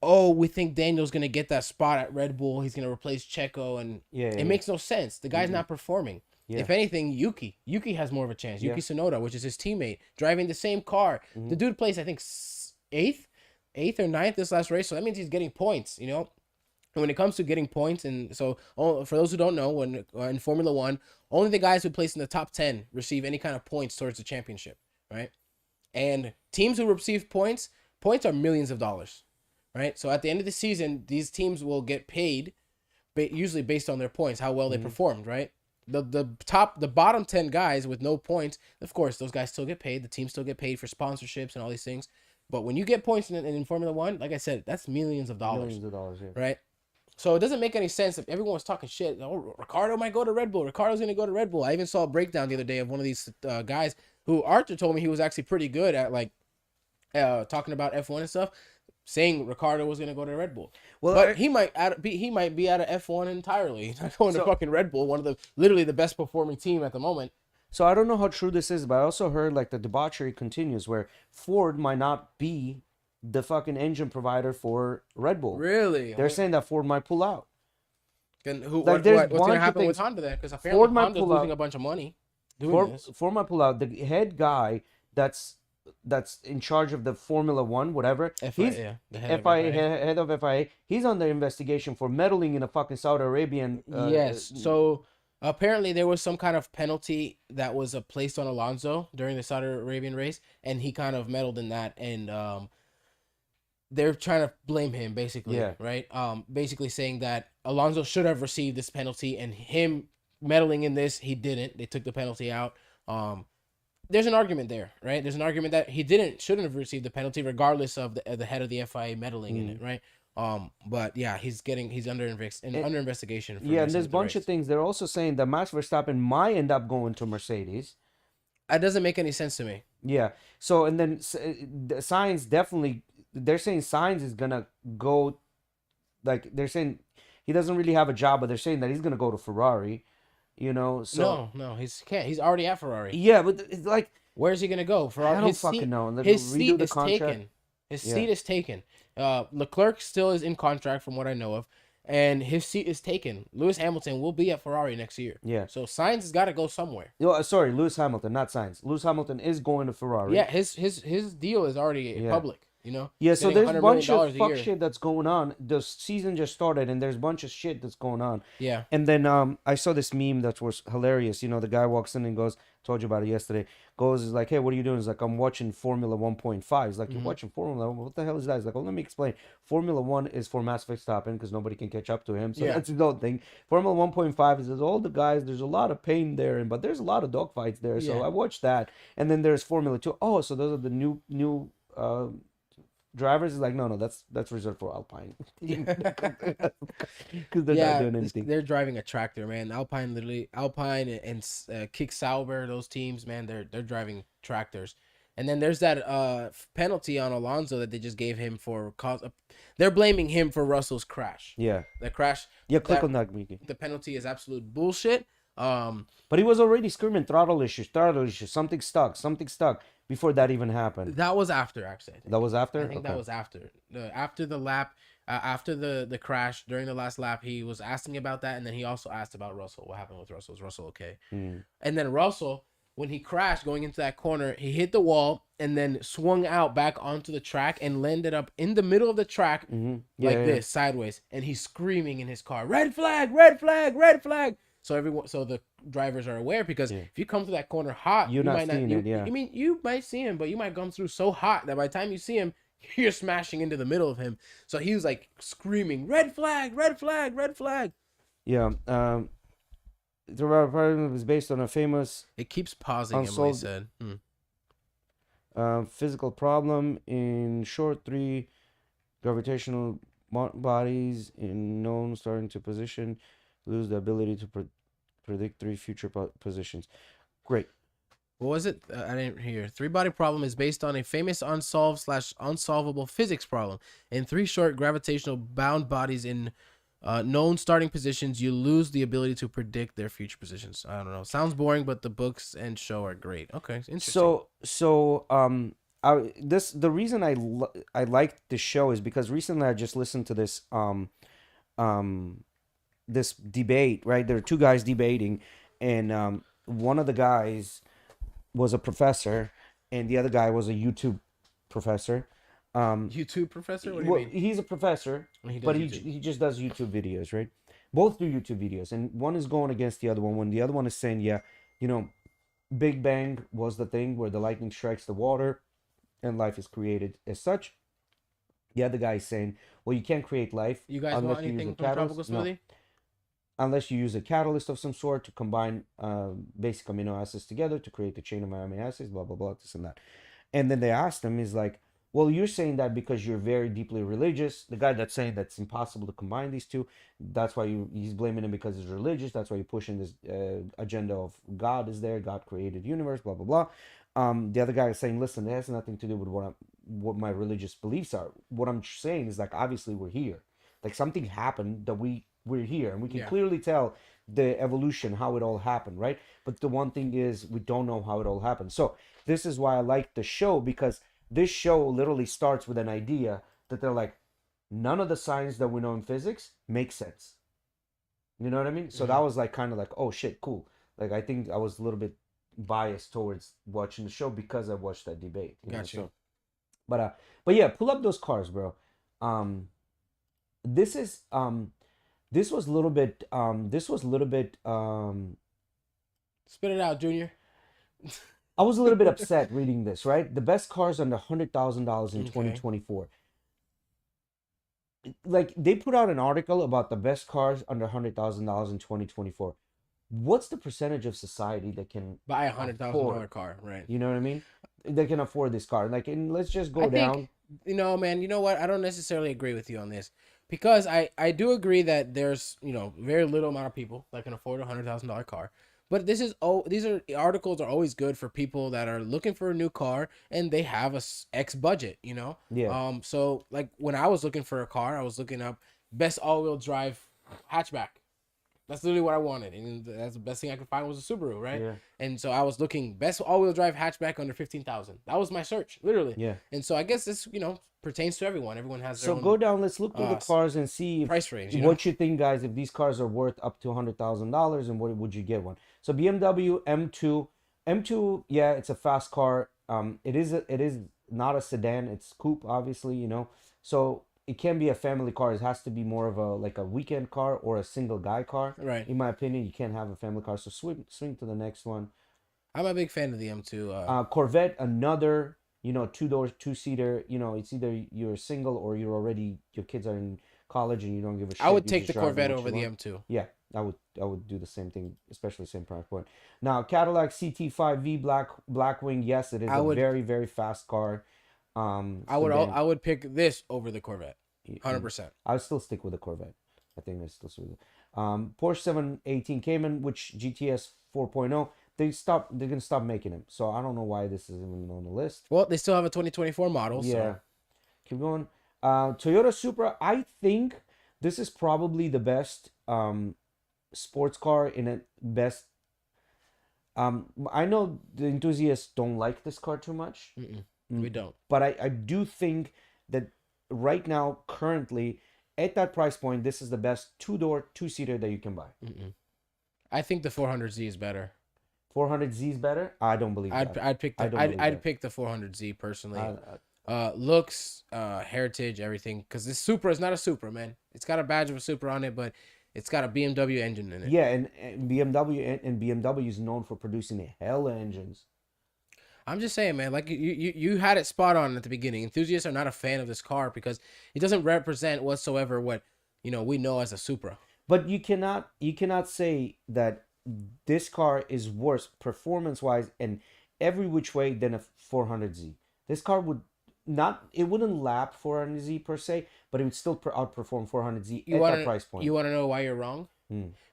we think Daniel's going to get that spot at Red Bull. He's going to replace Checo. And it makes no sense. The guy's not performing. Yeah. If anything, Yuki has more of a chance. Yuki Tsunoda, which is his teammate, driving the same car. The dude placed, I think, 8th or 9th this last race. So that means he's getting points, And when it comes to getting points, and so for those who don't know, when in Formula One, only the guys who place in the top 10 receive any kind of points towards the championship, right? And teams who receive points are millions of dollars. Right, so at the end of the season, these teams will get paid, usually based on their points, how well they performed. Right, the bottom 10 guys with no points, of course, those guys still get paid. The teams still get paid for sponsorships and all these things. But when you get points in Formula One, like I said, that's millions of dollars. Millions of dollars, yeah. Right, so it doesn't make any sense if everyone was talking shit. Oh, Ricardo might go to Red Bull. Ricardo's gonna go to Red Bull. I even saw a breakdown the other day of one of these guys who Arthur told me he was actually pretty good at, like talking about F1 and stuff, saying Ricardo was going to go to Red Bull. Well, but he might be out of F1 entirely. Not going to fucking Red Bull, one of literally the best performing team at the moment. So I don't know how true this is, but I also heard like the debauchery continues where Ford might not be the fucking engine provider for Red Bull. Really? They're saying that Ford might pull out. And what's going to happen with Honda then? Because apparently Honda's losing a bunch of money doing this. Ford might pull out. The head guy that's in charge of the Formula One, whatever. FIA, head of FIA. He's under investigation for meddling in a fucking Saudi Arabian. Yes. So apparently there was some kind of penalty that was placed on Alonso during the Saudi Arabian race, and he kind of meddled in that, and they're trying to blame him basically. Yeah. Right. Basically saying that Alonso should have received this penalty, and him meddling in this, he didn't. They took the penalty out. There's an argument there, right? There's an argument that he shouldn't have received the penalty, regardless of the head of the FIA meddling in it, right? But yeah, he's under investigation. Yeah, and there's a bunch of things. They're also saying that Max Verstappen might end up going to Mercedes. That doesn't make any sense to me. Yeah. So and then Sainz definitely. They're saying Sainz is gonna go. Like they're saying, he doesn't really have a job, but they're saying that he's gonna go to Ferrari. So no, he can't. He's already at Ferrari. Yeah, but it's like, where's he gonna go? Ferrari. I don't fucking know. His seat is taken. His seat is taken. Leclerc still is in contract, from what I know of, and his seat is taken. Lewis Hamilton will be at Ferrari next year. Yeah. So Sainz has got to go somewhere. Sorry, Lewis Hamilton, not Sainz. Lewis Hamilton is going to Ferrari. Yeah, his deal is already public. Yeah, so there's a bunch of fuck shit that's going on. The season just started, and there's a bunch of shit that's going on. Yeah. And then I saw this meme that was hilarious. The guy walks in and goes, told you about it yesterday, is like, hey, what are you doing? He's like, I'm watching Formula 1.5. He's like, you're watching Formula 1? What the hell is that? He's like, well, let me explain. Formula 1 is for Max Verstappen because nobody can catch up to him. So that's his own thing. Formula 1.5 is all the guys, there's a lot of pain there, but there's a lot of dogfights there. So I watched that. And then there's Formula 2. Oh, so those are the new drivers. Is like, no, that's reserved for Alpine because they're not doing anything. They're driving a tractor, man. Alpine and Kick Sauber, those teams, man, they're driving tractors. And then there's that penalty on Alonso that they just gave him for they're blaming him for Russell's crash. Yeah, the crash. Yeah, click on that, Miki. The penalty is absolute bullshit. But he was already screaming throttle issues, something stuck before that even happened. That was after, actually. That was after? I think that was after. After the lap, after the crash, during the last lap, he was asking about that, and then he also asked about Russell. What happened with Russell? Is Russell okay? And then Russell, when he crashed going into that corner, he hit the wall and then swung out back onto the track and landed up in the middle of the track sideways. And he's screaming in his car, red flag, red flag, red flag. So drivers are aware, because if you come through that corner hot, You're you not might not. seeing it, yeah. I mean, you might see him, but you might come through so hot that by the time you see him, you're smashing into the middle of him. So he was like screaming, "Red flag! Red flag! Red flag!" Yeah. The problem is based on a famous It keeps pausing. Emily unsolved said. physical problem in short 3 gravitational bodies in known starting to position lose the ability to predict 3 future positions. Great. What was it? I didn't hear. 3-body problem is based on a famous unsolved/unsolvable physics problem. In 3 short gravitational bound bodies in known starting positions, you lose the ability to predict their future positions. I don't know. Sounds boring, but the books and show are great. Okay, interesting. The reason I liked this show is because recently I just listened to this this debate, right? There are 2 guys debating, and one of the guys was a professor and the other guy was a YouTube professor. YouTube professor? What do you mean? He's a professor, but he just does YouTube videos, right? Both do YouTube videos, and one is going against the other one. When the other one is saying, yeah, Big Bang was the thing where the lightning strikes the water and life is created as such. The other guy is saying, well, you can't create life. You guys want anything from Tropical Smoothie? No. Unless you use a catalyst of some sort to combine basic amino acids together to create the chain of amino acids, blah, blah, blah, this and that. And then they asked him, is like, well, you're saying that because you're very deeply religious. The guy that's saying that's impossible to combine these two, that's why he's blaming him because he's religious. That's why you're pushing this agenda of God is there, God created universe, blah, blah, blah. The other guy is saying, listen, it has nothing to do with what my religious beliefs are. What I'm saying is, like, obviously we're here. Like, something happened that we're here, and we can clearly tell the evolution, how it all happened, right? But the one thing is, we don't know how it all happened. So this is why I like the show, because this show literally starts with an idea that they're like, none of the science that we know in physics makes sense. You know what I mean? So that was like kind of like, oh shit, cool. Like, I think I was a little bit biased towards watching the show because I watched that debate. Gotcha. So, but yeah, pull up those cars, bro. This was a little bit Spit it out, Junior. I was a little bit upset reading this, right? The best cars under $100,000 in 2024. Like, they put out an article about the best cars under $100,000 in 2024. What's the percentage of society that can buy a $100,000 car, right? You know what I mean? They can afford this car. Like, and let's just go down. Man, you know what? I don't necessarily agree with you on this, because I do agree that there's, very little amount of people that can afford a $100,000 car. But these articles are always good for people that are looking for a new car and they have a X budget, Yeah. So like when I was looking for a car, I was looking up best all-wheel drive hatchback. That's literally what I wanted, and that's the best thing I could find was a Subaru, right? Yeah. And so I was looking best all-wheel drive hatchback under 15,000. That was my search, literally. Yeah. And so I guess this, pertains to everyone. Everyone has their own. So go down. Let's look through the cars and see price range. What you think, guys? If these cars are worth up to $100,000, and what would you get one? So BMW M2, yeah, it's a fast car. It is not a sedan. It's coupe, obviously. So it can be a family car. It has to be more of a weekend car or a single guy car. Right. In my opinion, you can't have a family car. So swing to the next one. I'm a big fan of the M2. Corvette, another, 2-door, 2-seater. It's either you're single or your kids are in college and you don't give a shit. I would take the Corvette over the M2. Yeah, I would do the same thing, especially same price point. Now, Cadillac CT5V Blackwing, yes, it is a very, very fast car. I would pick this over the Corvette, 100%. I would still stick with the Corvette. I think it's still with it. Porsche 718 Cayman, which GTS 4.0, they're gonna stop making them. So I don't know why this isn't even on the list. Well, they still have a 2024 model. Yeah. So. Keep going. Toyota Supra, I think this is probably the best sports car in a best. I know the enthusiasts don't like this car too much. We don't. But I do think that right now, currently, at that price point, this is the best 2-door, 2-seater that you can buy. I think the 400Z is better. 400Z is better? I don't believe that. I'd pick the 400Z personally. Looks, heritage, everything. Because this Supra is not a Supra, man. It's got a badge of a Supra on it, but It's got a BMW engine in it. Yeah, and BMW is known for producing a hella engines. I'm just saying, man. Like you had it spot on at the beginning. Enthusiasts are not a fan of this car because it doesn't represent whatsoever what we know as a Supra. But you cannot say that this car is worse performance wise and every which way than a 400Z. This car wouldn't lap 400Z per se, but it would still outperform 400Z at that price point. You want to know why you're wrong?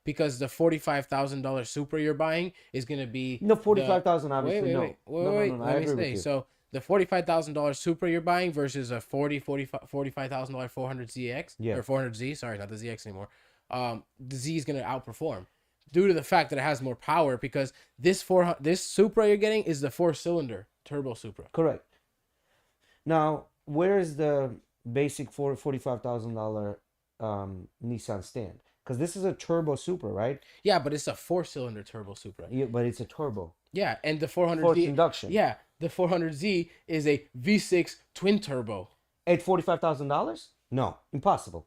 Because the $45,000 Supra you're buying is gonna be no 45,000 obviously. Wait, no. I agree with you. So the $45,000 Supra you're buying versus a $45,000 400ZX or 400Z, sorry, not the ZX anymore. The Z is gonna outperform due to the fact that it has more power because this Supra you're getting is the 4-cylinder turbo Supra. Correct. Now, where is the basic $45,000 Nissan stand? Because this is a turbo Supra, right? Yeah, but it's a 4-cylinder turbo Supra. Yeah, but it's a turbo. Yeah, and the 400Z Forced induction. Yeah, the 400Z is a V6 twin turbo. At $45,000? No, impossible.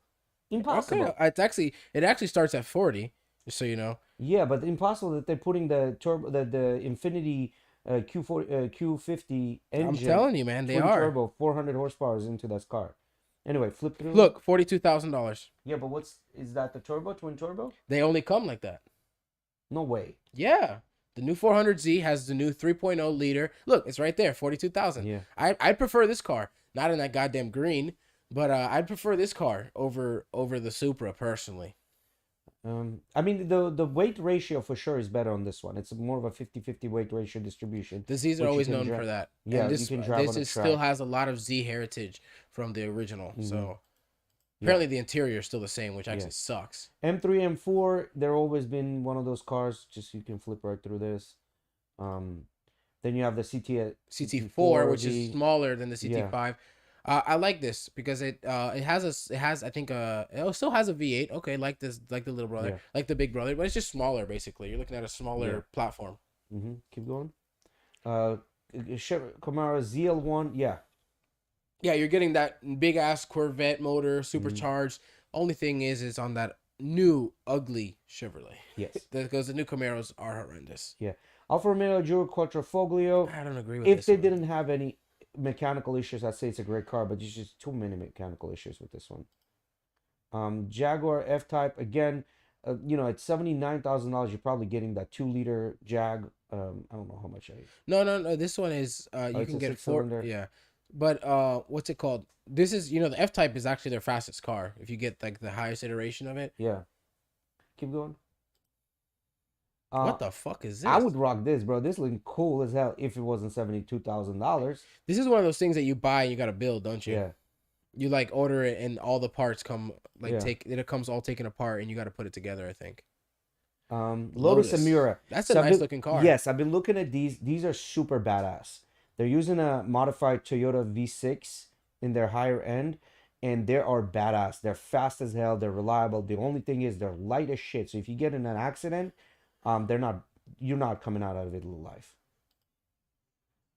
Impossible. Okay, it actually starts at 40, just so you know. Yeah, but impossible that they're putting the turbo, the Infinity Q50 engine. I'm telling you, man, they twin are. turbo, 400 horsepower into that car. Anyway, flip through. Look, $42,000. Yeah, but is that the turbo, twin turbo? They only come like that. No way. Yeah. The new 400Z has the new 3.0 liter. Look, it's right there, 42,000. Yeah. I'd prefer this car, not in that goddamn green, but I'd prefer this car over the Supra personally. I mean, the weight ratio for sure is better on this one. It's more of a 50-50 weight ratio distribution. The Zs are always known for that. Yeah, and this, you can drive on a still track. has a lot of Z heritage from the original. So apparently the interior is still the same, which actually sucks. M3, M4, they're always been one of those cars. Just you can flip right through this. Then you have the CT4, which is smaller than the CT5. Yeah. I like this because it I think it still has a V8. Okay, like the little brother, like the big brother, but it's just smaller basically. You're looking at a smaller platform. Keep going. Camaro ZL1, yeah. Yeah, you're getting that big ass Corvette motor, supercharged. Only thing is on that new ugly Chevrolet. Yes. Because the new Camaros are horrendous. Yeah. Alfa Romeo Giuro Quattrofoglio. I don't agree with If this they one. didn't have any mechanical issues, I'd say it's a great car, but there's just too many mechanical issues with this one. Jaguar F-Type, again, at $79,000, you're probably getting that 2-liter Jag. I don't know how much No. This one is you can get 4. Yeah. But what's it called? This is the F-Type is actually their fastest car if you get like the highest iteration of it. Yeah. Keep going. What the fuck is this? I would rock this, bro. This looking cool as hell if it wasn't $72,000. This is one of those things that you buy and you gotta build, don't you? Yeah. You like order it and all the parts come Yeah. it comes all taken apart and you gotta put it together, I think. Lotus Emira. That's a nice looking car. Yes, I've been looking at these. These are super badass. They're using a modified Toyota V6 in their higher end, and they are badass. They're fast as hell. They're reliable. The only thing is they're light as shit. So if you get in an accident, you're not coming out of it alive.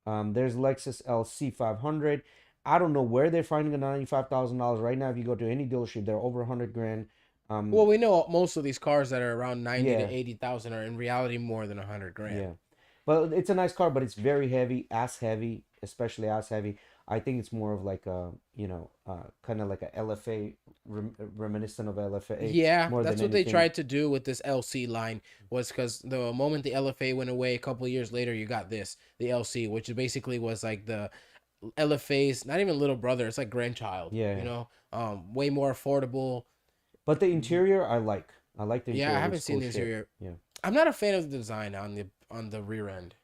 There's Lexus LC 500. I don't know where they're finding the $95,000 right now. If you go to any dealership, they're over $100,000. Well, we know most of these cars that are around 90 Yeah. to 80,000 are in reality more than $100,000. Yeah, but it's a nice car, but it's very heavy, especially ass heavy. I think it's more of like a, kind of like a LFA, reminiscent of LFA. Yeah, more that's than what they anything. tried to do with this LC line was because the moment the LFA went away, a couple of years later, you got the LC, which basically was like the LFA's not even little brother, it's like grandchild. Yeah. Way more affordable. But the interior, I like. I like the interior. Yeah, I It haven't looks seen cool the shit. interior. Yeah. I'm not a fan of the design on the rear end.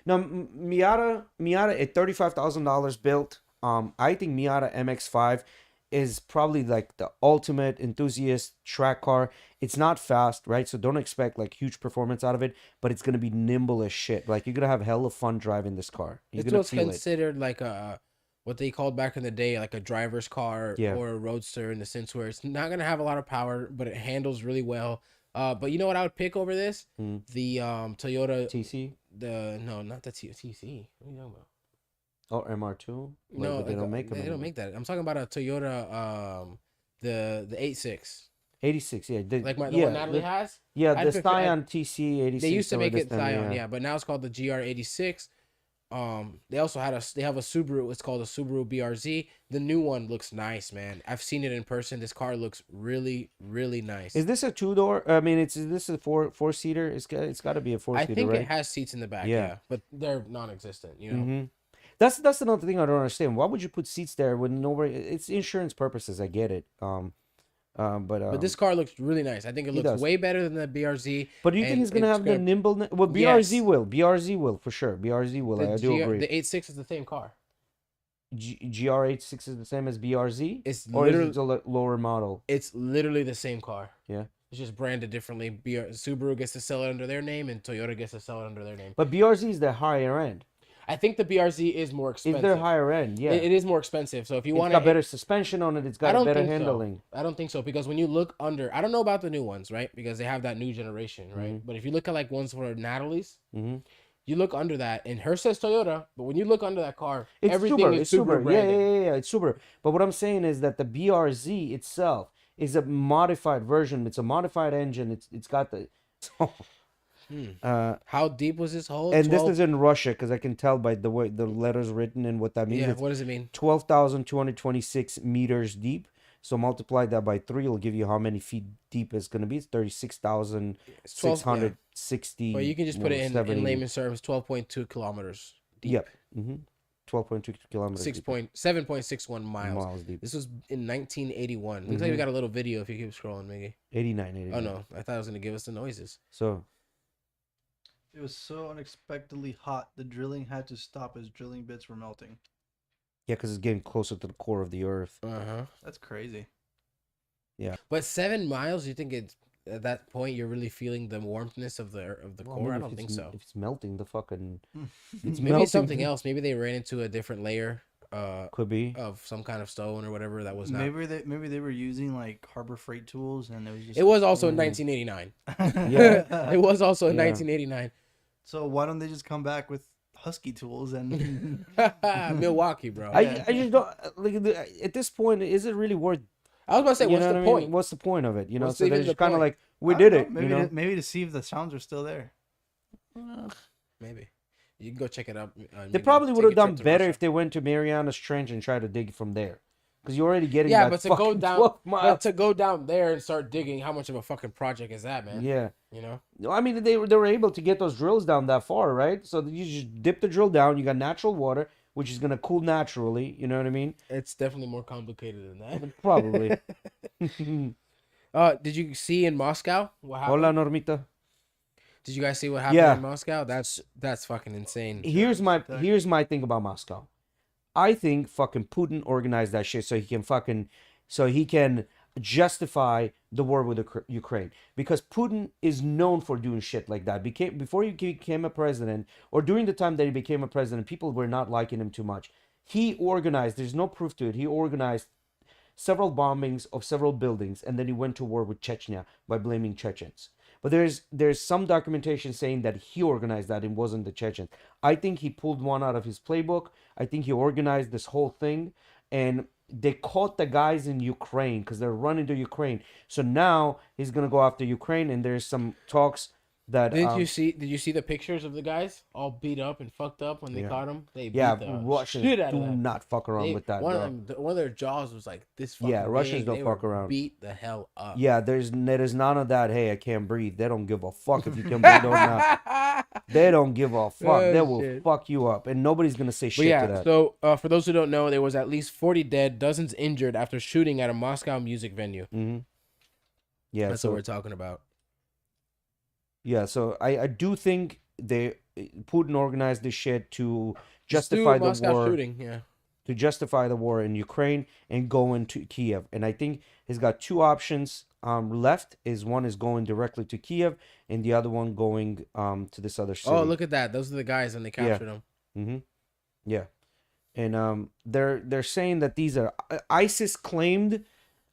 Now, Miata at $35,000 built. I think Miata MX-5 is probably like the ultimate enthusiast track car. It's not fast, right? So don't expect like huge performance out of it, but it's gonna be nimble as shit. Like you're gonna have hella fun driving this car. You're It's gonna what's feel it. considered like a what they called back in the day like a driver's car Yeah. or a roadster in the sense where it's not gonna have a lot of power, but it handles really well. But you know what I would pick over this? The Toyota TC not the TC. What are you talking about? or MR2? No, But they don't make them. They don't anymore. make that. I'm talking about a Toyota the 86. 86, yeah. Like the yeah, one Natalie has. Yeah, I'd the prefer- Scion TC 86. They used to or make this it thing, Scion, yeah, but now it's called the GR86. They also they have a Subaru. It's called a Subaru BRZ. The new one looks nice, man. I've seen it in person. This car looks really, really nice. Is this a 2-door? I mean, is this a four-seater? It's got to be a 4-seater, I think right? it has seats in the back, Yeah. yeah, but they're non-existent. You know, Mm-hmm. That's another thing I don't understand. Why would you put seats there when nobody? It's insurance purposes. I get it. but this car looks really nice. I think it looks does. way better than the BRZ. But do you think and it's gonna have the gonna- nimbleness? Well, BRZ Yes. will. BRZ will for sure. BRZ will. I do agree. The 86 is the same car. GR86 is the same as BRZ, It's or is literally it a lower model? it's literally the same car. Yeah. It's just branded differently. Subaru gets to sell it under their name, and Toyota gets to sell it under their name. But BRZ is the higher end. I think the BRZ is more expensive. Is there higher end? Yeah. It is more expensive. So if you It's want got better suspension on it. It's I got don't better think handling. so. I don't think so because when you look under, I don't know about the new ones, right? Because they have that new generation, right? But if you look at like ones for Natalie's, Mm-hmm. you look under that, and hers says Toyota, but when you look under that car, It's everything Subaru. is It's super Subaru. Yeah, branded. yeah, it's Subaru. But what I'm saying is that the BRZ itself is a modified version. It's a modified engine. It's got the. How deep was this hole? And 12? this is in Russia because I can tell by the way the letters written and what that means. Yeah, It's what does it mean? 12,226 meters deep. So multiply that by 3, it'll give you how many feet deep it's going to be. It's 36,660. But you can just put it in 70. layman's terms, 12.2 kilometers deep. Yep. 12.2 kilometers. deep. 7.61 miles. Miles deep. This was in 1981. Looks like we got a little video if you keep scrolling, Miggy. 89, 89. Oh no, I thought it was gonna give us the noises. So It was so unexpectedly hot, the drilling had to stop as drilling bits were melting. yeah, because it's getting closer to the core of the earth. That's crazy. But 7 miles, you think it's at that point you're really feeling the warmthness of the Well, core? I if don't think it's- so. If it's melting, the fucking it's Maybe melting. it's something else. Maybe they ran into a different layer Could be. of some kind of stone or whatever that was not. Maybe they were using like Harbor Freight tools and it was just. It was also in 1989. Yeah. It was also in Yeah. 1989. So why don't they just come back with Husky tools and? Milwaukee, bro. I just don't like at this point. Is it really worth? I was about to say, You what's know the what I mean? point? What's the point of it? You know, What's so even they're the just kind of point? like, we I did don't it. know, Maybe You know, maybe to see if the sounds are still there. Maybe you can go check it out. they probably would have done better if they went to Mariana's Trench and tried to dig from there, because you're already getting Yeah, that but to go fucking down, 12 but miles. to go down there and start digging, how much of a fucking project is that, man? Yeah. You know. No, I mean they were able to get those drills down that far, right? So you just dip the drill down. You got natural water, which is gonna cool naturally. You know what I mean? It's definitely more complicated than that. Probably. Did you see in Moscow what happened? Hola, Normita. Did you guys see what happened Yeah. in Moscow? That's fucking insane. Here's my thing about Moscow. I think fucking Putin organized that shit so he can justify the war with Ukraine, because Putin is known for doing shit like that. Before he became a president, or during the time that he became a president, people were not liking him too much. He organized. There's no proof to it. He organized several bombings of several buildings, and then he went to war with Chechnya by blaming Chechens. But there's some documentation saying that he organized that and wasn't the Chechens. I think he pulled one out of his playbook. I think he organized this whole thing, and they caught the guys in Ukraine because they're running to Ukraine. So now he's gonna go after Ukraine, and there's some talks that. Did you see the pictures of the guys all beat up and fucked up when they caught them? They beat Yeah, the Russians shit out do of them. not fuck around with that. One Bro. of them, one of their jaws was like this. Fucking Yeah, Russians big. don't They fuck were around. Beat the hell up. Yeah, there's none of that. Hey, I can't breathe. They don't give a fuck if you can breathe or not. They don't give a fuck. Oh, They will shit. fuck you up, and nobody's gonna say But shit yeah, to that. so for those who don't know, there was at least 40 dead, dozens injured after shooting at a Moscow music venue. Yeah, That's so what we're talking about. yeah, so I do think Putin organized this shit to Just do justify a the Moscow war. shooting, yeah. To justify the war in Ukraine and go into Kiev. And I think he's got two options left. One is going directly to Kiev, and the other one going to this other city. Oh, look at that! Those are the guys, and they captured them. Mm-hmm. Yeah, and they're saying that these are ISIS claimed.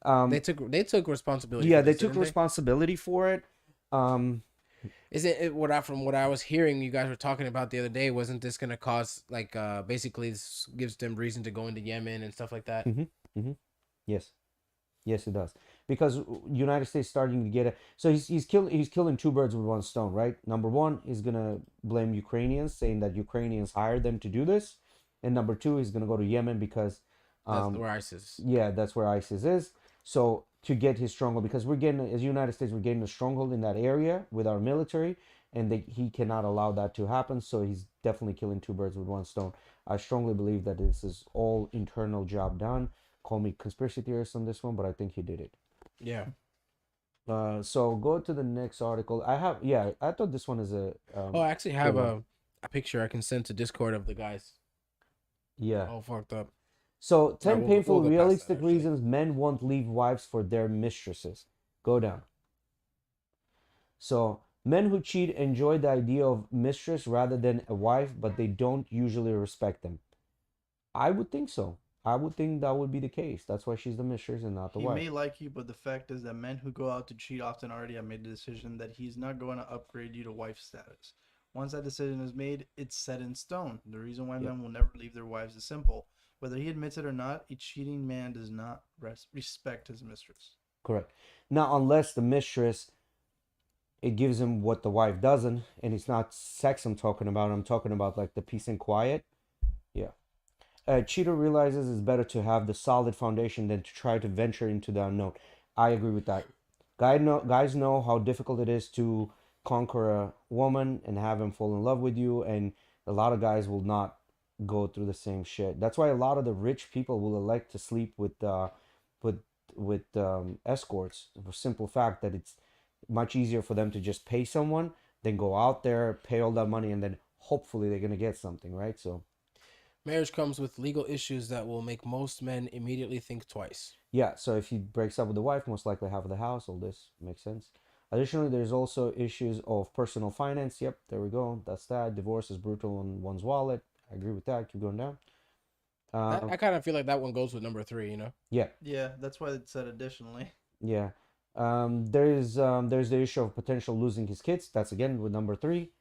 They took responsibility. Yeah, for they this, took didn't responsibility for it. Isn't it from what I was hearing you guys were talking about the other day? Wasn't this gonna cause like basically this gives them reason to go into Yemen and stuff like that? Yes, it does. because United States starting to get it. So he's killing two birds with one stone, right? Number one, he's gonna blame Ukrainians, saying that Ukrainians hired them to do this, and number two, he's gonna go to Yemen because That's where ISIS. yeah, that's where ISIS is. So to get his stronghold, because we're getting, as United States, we're getting a stronghold in that area with our military, and he cannot allow that to happen. So he's definitely killing two birds with one stone. I strongly believe that this is all internal job done. Call me conspiracy theorist on this one, but I think he did it. Yeah. So go to the next article. I thought this one is a. I actually have good a picture I can send to Discord of the guys. Yeah. All fucked up. So 10 painful, we'll go past that, realistic actually. reasons men won't leave wives for their mistresses. Go down. So men who cheat enjoy the idea of mistress rather than a wife, but they don't usually respect them. I would think so. I would think that would be the case. That's why she's the mistress and not the He wife. may like you, but the fact is that men who go out to cheat often already have made the decision that he's not going to upgrade you to wife status. Once that decision is made, it's set in stone. The reason why men will never leave their wives is simple. Whether he admits it or not, a cheating man does not respect his mistress. Correct. Now, unless the mistress, it gives him what the wife doesn't, and it's not sex I'm talking about. I'm talking about like the peace and quiet. Yeah. A cheater realizes it's better to have the solid foundation than to try to venture into the unknown. I agree with that. Guys know how difficult it is to conquer a woman and have him fall in love with you, and a lot of guys will not go through the same shit. That's why a lot of the rich people will elect to sleep with escorts, for simple fact that it's much easier for them to just pay someone than go out there, pay all that money, and then hopefully they're gonna get something, right? So Marriage comes with legal issues that will make most men immediately think twice. yeah, so if he breaks up with the wife, most likely half of the house, all this makes sense. Additionally, there's also issues of personal finance. Yep, there we go. That's that. Divorce is brutal on one's wallet. I agree with that. Keep going down. I kind of feel like that one goes with number 3, you know? Yeah, Yeah, that's why it said additionally. yeah. There's the issue of potential losing his kids. That's again with number 3.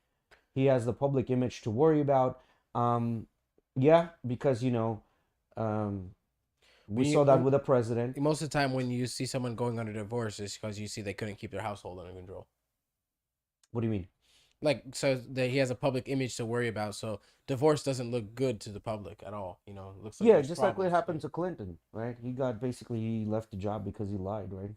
He has the public image to worry about. Yeah, because we saw that with the president. Most of the time when you see someone going under divorce, it's because you see they couldn't keep their household under control. What do you mean? Like, so that he has a public image to worry about, so divorce doesn't look good to the public at all, you know? It looks like Yeah, there's just like what problems. happened to Clinton, right? He left the job because he lied, right?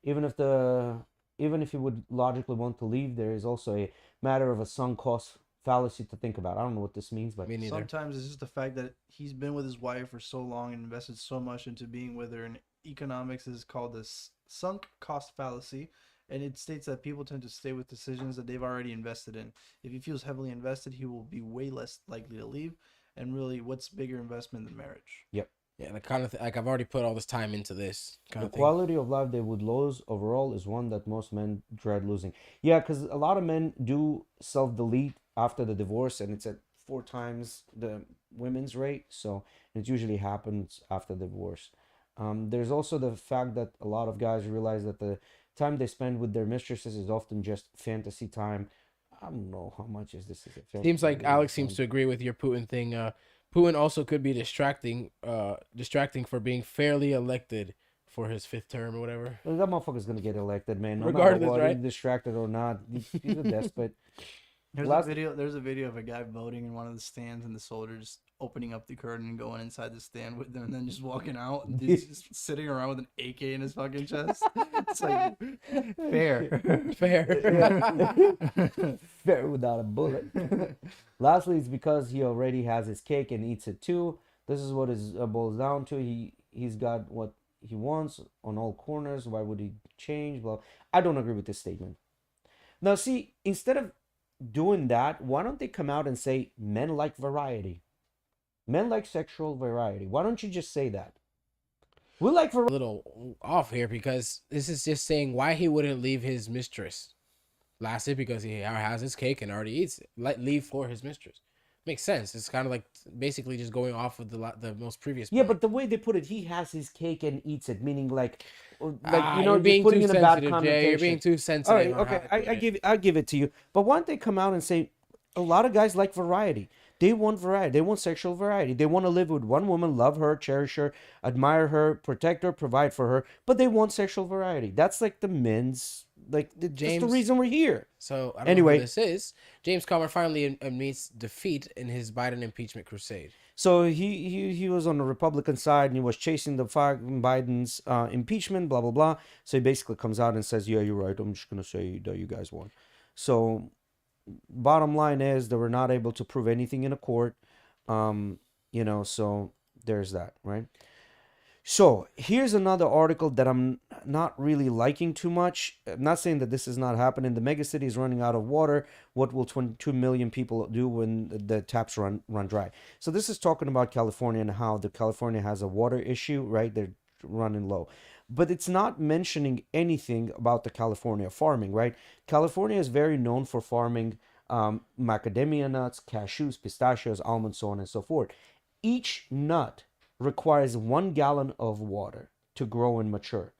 Even if he would logically want to leave, there is also a matter of a sunk cost fallacy to think about. I don't know what this means, but Me neither. Sometimes it's just the fact that he's been with his wife for so long and invested so much into being with her. And economics is called the sunk cost fallacy. And it states that people tend to stay with decisions that they've already invested in. If he feels heavily invested, he will be way less likely to leave. And really, what's bigger investment than marriage? yep. Yeah, the kind of like I've already put all this time into this kind The of thing. quality of life they would lose overall is one that most men dread losing. Yeah, because a lot of men do self-delete after the divorce, and it's at 4 times the women's rate. So it usually happens after the divorce. There's also the fact that a lot of guys realize that the time they spend with their mistresses is often just fantasy time. I don't know how much is this. Seems like Alex seems to agree with your Putin thing. Putin also could be distracting for being fairly elected for his 5th term or whatever. Well, that motherfucker's gonna get elected, man. No Regardless, matter what, right? he's distracted or not, he's a despot. There's Last- a video of a guy voting in one of the stands, and the soldier just opening up the curtain and going inside the stand with them, and then just walking out. And he's just sitting around with an AK in his fucking chest. It's like fair. Fair without a bullet. Lastly, it's because he already has his cake and eats it too. This is what it boils down to. He's got what he wants on all corners. Why would he change? Well, I don't agree with this statement. Now, see, instead of doing that, why don't they come out and say men like variety? Men like sexual variety. Why don't you just say that? We like A little off here because this is just saying why he wouldn't leave his mistress. Lastly, because he has his cake and already eats it. Leave for his mistress. Makes sense. It's kind of like basically just going off of the most previous. Yeah, point. but the way they put it, he has his cake and eats it, meaning like you're being putting too in a bad sensitive, Jay. You're being connotation. too sensitive. All right, on how okay, they put I it. give it to you. But why don't they come out and say a lot of guys like variety? They want variety. They want sexual variety. They want to live with one woman, love her, cherish her, admire her, protect her, provide for her. But they want sexual variety. That's like the men's, like, that's the James- reason we're here. So I don't know Anyway. who this is. James Comer finally admits defeat in his Biden impeachment crusade. So he was on the Republican side and he was chasing the Biden's impeachment, blah, blah, blah. So he basically comes out and says, yeah, you're right. I'm just going to say that you guys won. So bottom line is they were not able to prove anything in a court. So there's that, right? So here's another article that I'm not really liking too much. I'm not saying that this is not happening. The megacity is running out of water. What will 22 million people do when the taps run dry? So this is talking about California and how the California has a water issue, right? They're running low. But it's not mentioning anything about the California farming, right? California is very known for farming macadamia nuts, cashews, pistachios, almonds, so on and so forth. Each nut requires 1 gallon of water to grow and mature.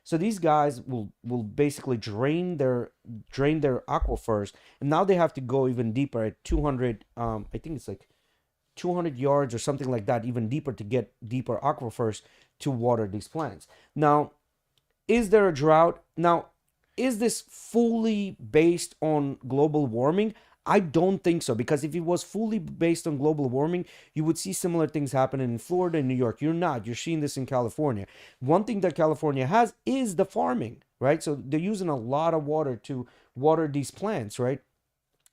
So these guys will basically drain their aquifers, and now they have to go even deeper at 200. I think it's like 200 yards or something like that, even deeper to get deeper aquifers to water these plants. Now, is there a drought? Now, is this fully based on global warming? I don't think so, because if it was fully based on global warming, you would see similar things happening in Florida and New York. You're not. You're seeing this in California. One thing that California has is the farming, right? So they're using a lot of water to water these plants, right?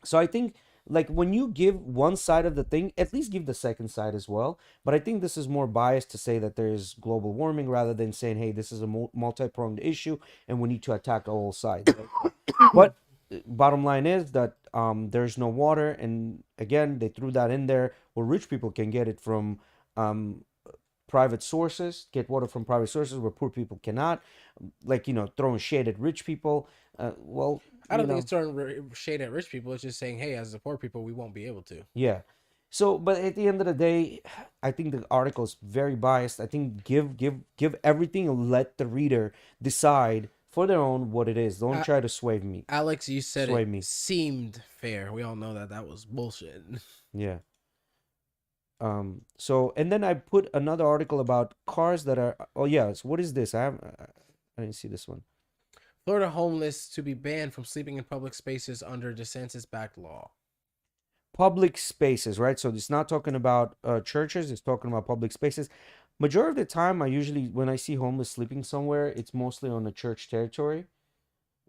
So I think, like, when you give one side of the thing, at least give the second side as well. But I think this is more biased to say that there is global warming rather than saying, hey, this is a multi-pronged issue and we need to attack all sides. Right? But bottom line is that there's no water, and again they threw that in there where rich people can get it from private sources, get water from private sources where poor people cannot, like, throwing shade at rich people. Well, I don't think it's throwing shade at rich people. It's just saying, hey, as the poor people, we won't be able to. Yeah. So, but at the end of the day, I think the article is very biased. I think give everything and let the reader decide for their own what it is. Don't try to sway me. Alex, you said Sway it me. seemed fair. We all know that was bullshit. Yeah. So, and then I put another article about cars that are. Oh yeah. So what is this? I didn't see this one. Florida homeless to be banned from sleeping in public spaces under DeSantis-backed law. Public spaces, right? So it's not talking about churches. It's talking about public spaces. Majority of the time, when I see homeless sleeping somewhere, it's mostly on the church territory,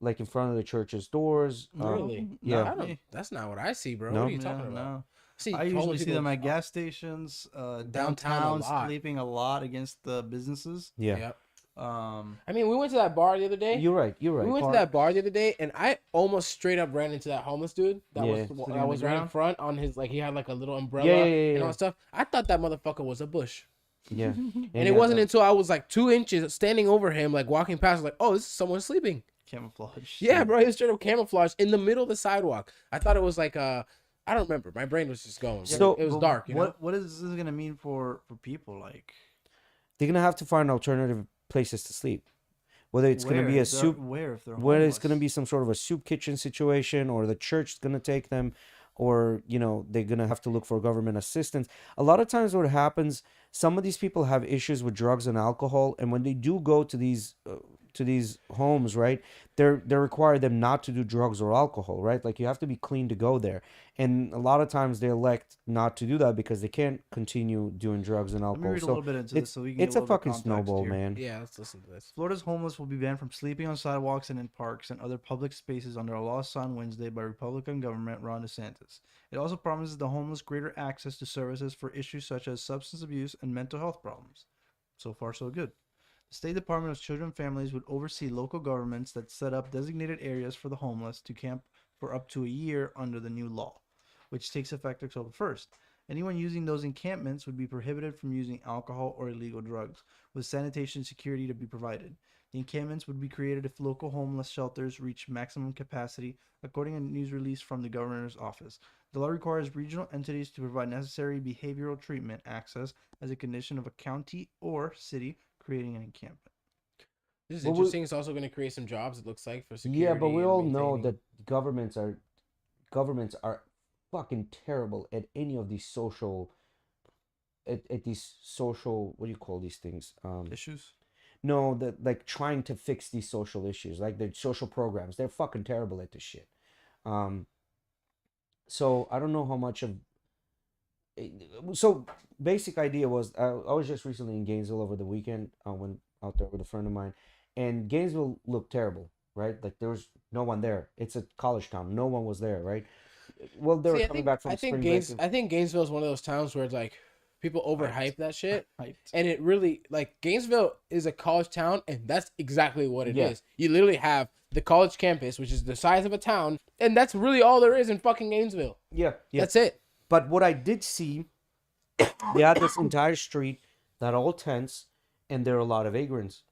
like in front of the church's doors. Really? Yeah. That's not what I see, bro. No? What are you talking about? No. See, I usually homeless see people- them at gas stations, Downtown a downtown, lot. sleeping a lot against the businesses. Yeah. Yep. Um, I mean, we went to that bar the other day. You're right. We went to that bar the other day, and I almost straight up ran into that homeless dude that Yeah. was Sitting that on was the right in ground? front on his, like, he had like a little umbrella Yeah, and all yeah. that stuff. I thought that motherfucker was a bush. Yeah. And it wasn't until I was like 2 inches standing over him, like walking past, like, oh, this is someone sleeping. camouflage. Yeah, bro, he was straight up camouflage in the middle of the sidewalk. I thought it was like I don't remember. My brain was just going. So- it was But dark. You know? what is this gonna mean for people? Like, They're gonna have to find alternative places to sleep. Whether it's gonna be a if they're- soup, Where if they're whether it's homeless? gonna be some sort of a soup kitchen situation, or the church is gonna take them, or they're gonna have to look for government assistance. A lot of times, what happens, some of these people have issues with drugs and alcohol, and when they do go to these homes, right, they require them not to do drugs or alcohol, right? Like, you have to be clean to go there, and a lot of times they elect not to do that because they can't continue doing drugs and Let me alcohol. read a So little bit into this it's so we can get it's a little bit of fucking context snowball, here. man. Yeah, let's listen to this. Florida's homeless will be banned from sleeping on sidewalks and in parks and other public spaces under a law signed Wednesday by Republican government Ron DeSantis. It also promises the homeless greater access to services for issues such as substance abuse and mental health problems. So far, so good. The State Department of Children and Families would oversee local governments that set up designated areas for the homeless to camp for up to a year under the new law, which takes effect October 1st. Anyone using those encampments would be prohibited from using alcohol or illegal drugs, with sanitation security to be provided. The encampments would be created if local homeless shelters reach maximum capacity, according to a news release from the governor's office. The law requires regional entities to provide necessary behavioral treatment access as a condition of a county or city creating an encampment. This is Well, interesting. It's also going to create some jobs. It looks like for security. Yeah, but we and all know maintaining. that governments are fucking terrible at any of these social at these social, what do you call these things? Issues. No, the like trying to fix these social issues, like the social programs. They're fucking terrible at this shit. Um, so I don't know how much of. So basic idea was I was just recently in Gainesville over the weekend. I went out there with a friend of mine, and Gainesville looked terrible, right? Like there was no one there. It's a college town. No one was there, right? Well, they were coming back from spring break. I think Gainesville is one of those towns where it's like people overhype that shit, Hyped. and it really like Gainesville is a college town, and that's exactly what it Yeah. is. You literally have the college campus, which is the size of a town, and that's really all there is in fucking Gainesville. Yeah, yeah. That's it. But what I did see, they had this entire street that all tents, and there are a lot of vagrants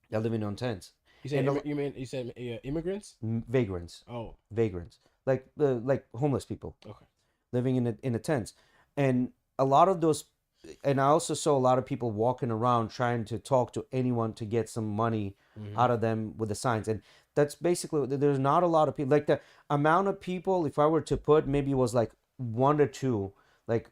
that living on tents. You said And you said immigrants? Vagrants, Oh, vagrants, like homeless people okay. living in a tent, and a lot of those, and I also saw a lot of people walking around trying to talk to anyone to get some money out of them with the signs, and that's basically there's not a lot of people. Like the amount of people, if I were to put, maybe it was like one to two. Like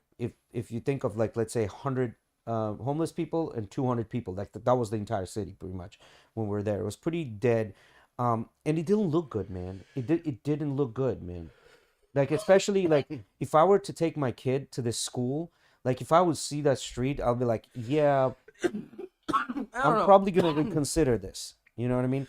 if you think of like let's say 100 homeless people and 200 people, like that was the entire city pretty much when we were there. It was pretty dead, and it didn't look good, man. It didn't look good, man. Like especially like if I were to take my kid to this school, like if I would see that street, I'll be like, yeah, I'm probably gonna consider this. You know what I mean?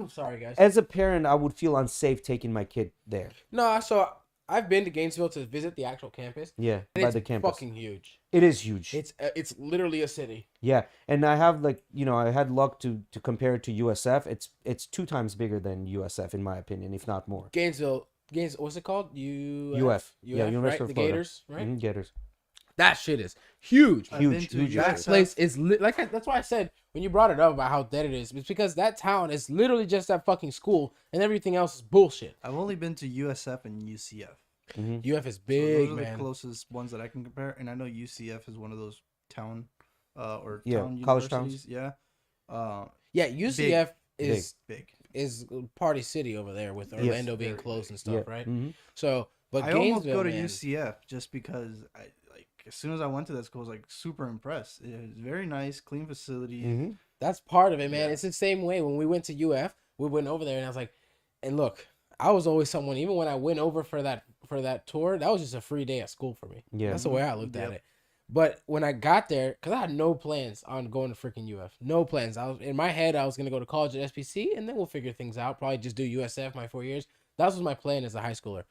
Sorry, guys. As a parent, I would feel unsafe taking my kid there. No, so I've been to Gainesville to visit the actual campus. Yeah, And by it's the campus. fucking huge. It is huge. It's literally a city. Yeah, and I have like I had luck to compare it to USF. It's 2 times bigger than USF in my opinion, if not more. Gainesville, what's it called? UF. Yeah, University right? of The Florida. Gators, right? Mhm, Gators. That shit is huge. I've been Huge, to huge. That USF. place is that's why I said when you brought it up about how dead it is. It's because that town is literally just that fucking school, and everything else is bullshit. I've only been to USF and UCF. UF is So big, those are man. the closest ones that I can compare, and I know UCF is one of those town, or Yeah, town college towns. universities. Yeah, Yeah, UCF is big. party city over there with Orlando being very closed big. and stuff, Yeah. right? Mhm. So, but I almost Gainesville, go to man, UCF just because I like as soon as I went to that school, I was like super impressed. It was very nice, clean facility. Mhm. that's part of it, man. Yeah. It's the same way when we went to UF. We went over there, and I was like, and look, I was always someone. Even when I went over for that tour, that was just a free day at school for me. Yeah. That's the way I looked at Yep. it. But when I got there, because I had no plans on going to freaking UF, no plans. I was in my head, I was gonna go to college at SPC, and then we'll figure things out. Probably just do USF my 4 years. That was my plan as a high schooler.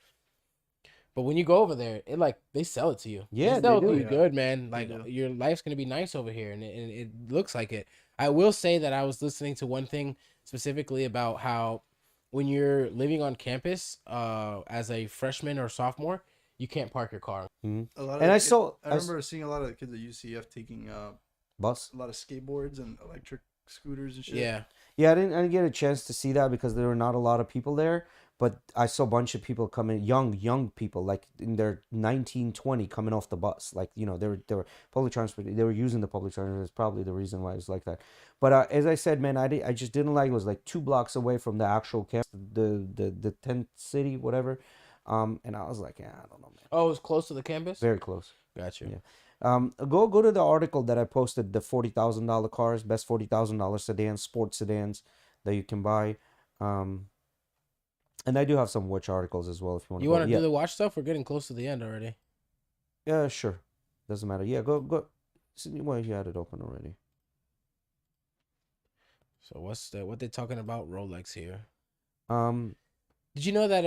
But when you go over there, it like they sell it to you. Yeah, they sell they it to do. you good, man. Like do. your life's gonna be nice over here, and it looks like it. I will say that I was listening to one thing specifically about how when you're living on campus, as a freshman or sophomore, you can't park your car. A lot of And the I kids- saw- I remember seeing a lot of the kids at UCF taking Bus. a lot of skateboards and electric scooters and shit. Yeah, Yeah, I didn't get a chance to see that because there were not a lot of people there. But I saw a bunch of people coming, young people, like in their 19, 20, coming off the bus. Like, they were public transport. They were using the public transport. That's probably the reason why it's like that. But as I said, man, I just didn't like it. Was like 2 blocks away from the actual camp, the tent city, whatever. And I was like, yeah, I don't know, man. Oh, it was close to the campus. Very close. Got you. Yeah. Go to the article that I posted, the $40,000 cars, best $40,000 sedans, sports sedans that you can buy. And I do have some watch articles as well if you want to. You want to Yeah. do the watch stuff? We're getting close to the end already. Yeah, sure. Doesn't matter. Yeah, go. Well, you had it open already. So what they talking about Rolex here? Um, Did you know that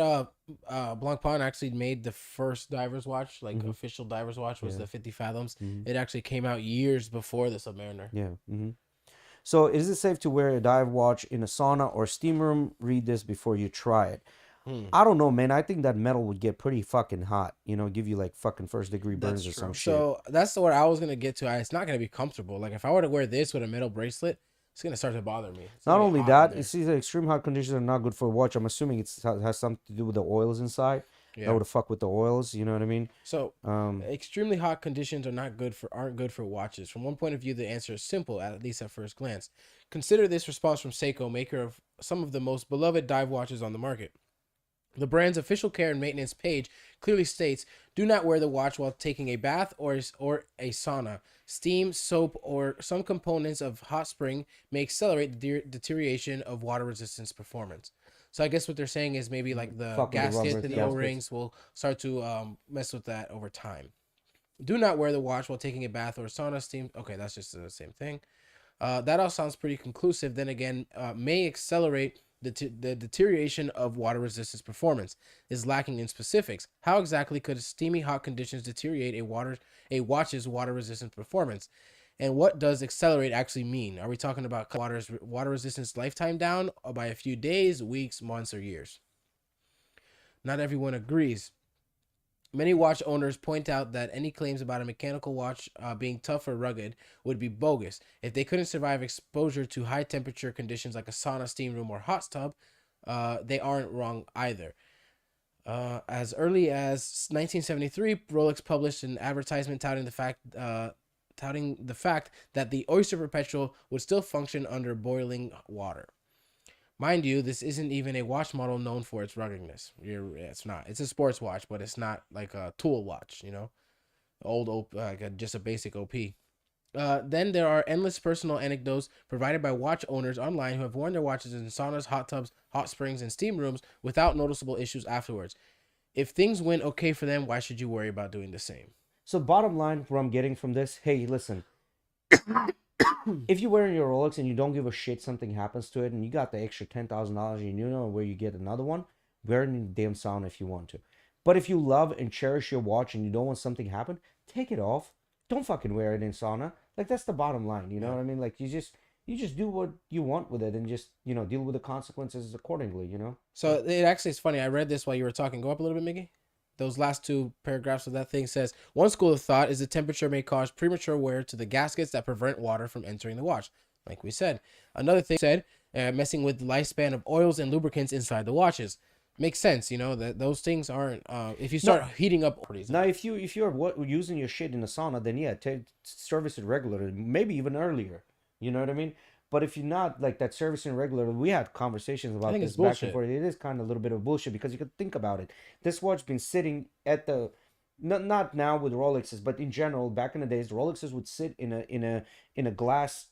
Blancpain actually made the first diver's watch, like Mhm. official diver's watch, was Yeah. the 50 Fathoms? Mhm. It actually came out years before the Submariner. yeah. So, is it safe to wear a dive watch in a sauna or steam room? Read this before you try it. I don't know, man. I think that metal would get pretty fucking hot. Give you like fucking first-degree burns That's or some true. shit. So that's what I was gonna get to. It's not gonna be comfortable. Like if I were to wear this with a metal bracelet, it's gonna start to bother me. It's Not gonna be only hot that, in you see the extreme hot conditions are not good for a watch. I'm assuming it has something to do with the oils inside. there. That would fuck with the oils. You know what I mean? So Um, extremely hot conditions aren't good for watches. From one point of view, the answer is simple, at least at first glance. Consider this response from Seiko, maker of some of the most beloved dive watches on the market. The brand's official care and maintenance page clearly states, do not wear the watch while taking a bath or a sauna. Steam, soap, or some components of hot spring may accelerate the deterioration of water resistance performance. So I guess what they're saying is maybe like the Fuck with the gasket, rubber the gaskets. O-rings will start to mess with that over time. Do not wear the watch while taking a bath or sauna. Steam. Okay, that's just the same thing. That all sounds pretty conclusive. Then again, may accelerate the deterioration of water resistance performance. Is lacking in specifics. How exactly could steamy hot conditions deteriorate a watch's water resistance performance? And what does accelerate actually mean? Are we talking about water resistance lifetime down by a few days, weeks, months, or years? Not everyone agrees. Many watch owners point out that any claims about a mechanical watch being tough or rugged would be bogus. If they couldn't survive exposure to high temperature conditions like a sauna, steam room, or hot tub, they aren't wrong either. As early as 1973, Rolex published an advertisement touting the fact that the Oyster Perpetual would still function under boiling water. Mind you, this isn't even a watch model known for its ruggedness. It's not. It's a sports watch, but it's not like a tool watch, you know? Just a basic OP. Then there are endless personal anecdotes provided by watch owners online who have worn their watches in saunas, hot tubs, hot springs, and steam rooms without noticeable issues afterwards. If things went okay for them, why should you worry about doing the same? So bottom line, what I'm getting from this, hey, listen. If you're wearing your Rolex and you don't give a shit, something happens to it, and you got the extra $10,000 and you know where you get another one, wear it in the damn sauna if you want to. But if you love and cherish your watch and you don't want something to happen, take it off. Don't fucking wear it in sauna. Like, that's the bottom line, you know what I mean? Like, you just do what you want with it and just, you know, deal with the consequences accordingly, you know? So it actually is funny. I read this while you were talking. Go up a little bit, Mickey. Those last two paragraphs of that thing says, one school of thought is the temperature may cause premature wear to the gaskets that prevent water from entering the watch. Like we said. Another thing said, messing with the lifespan of oils and lubricants inside the watches. Makes sense, you know, that those things aren't, if you start heating up. Now, if you're using your shit in a sauna, then yeah, service it regularly, maybe even earlier. You know what I mean? But if you're not like that servicing regularly, we had conversations about this back and forth. It is kind of a little bit of bullshit because you could think about it. This watch been sitting at the not now with Rolexes, but in general, back in the days, the Rolexes would sit in a glass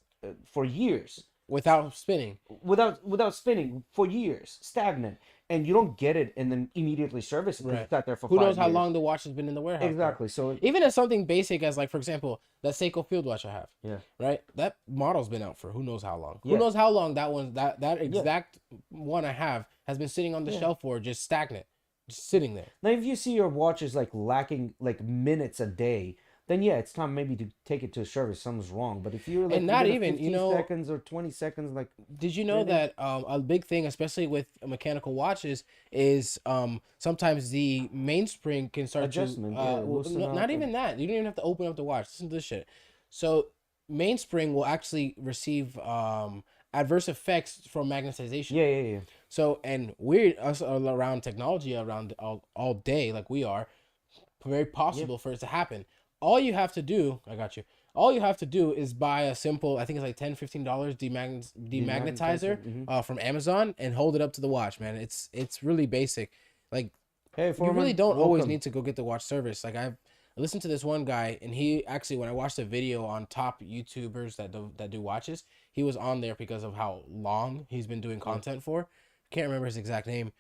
for years without spinning. Without spinning for years, stagnant. And you don't get it and then immediately service it. Right. It's not there for 5 years. Who knows how long the watch has been in the warehouse? Exactly. So even as something basic as, like, for example, that Seiko Field watch I have. Yeah. Right. That model's been out for who knows how long. Yeah. Who knows how long that exact one I have has been sitting on the shelf for, just stagnant, just sitting there. Now, if you see your watch is like lacking like minutes a day, then yeah, it's time maybe to take it to service. Something's wrong. But if you're like, and not even 15 seconds or 20 seconds, like, did you know that a big thing, especially with mechanical watches, is sometimes the mainspring can start adjustment. Not even that. You don't even have to open up the watch. Listen to this shit. So mainspring will actually receive adverse effects from magnetization. Yeah. So, and we're us around technology around all day like we are, very possible for it to happen. All you have to do, all you have to do is buy a simple, I think it's like $10, $15 demagnetizer from Amazon and hold it up to the watch, man. It's really basic. Like, hey, you really don't always need to go get the watch service. Like, I listened to this one guy, and he actually, when I watched a video on top YouTubers that do watches, he was on there because of how long he's been doing content for. Can't remember his exact name.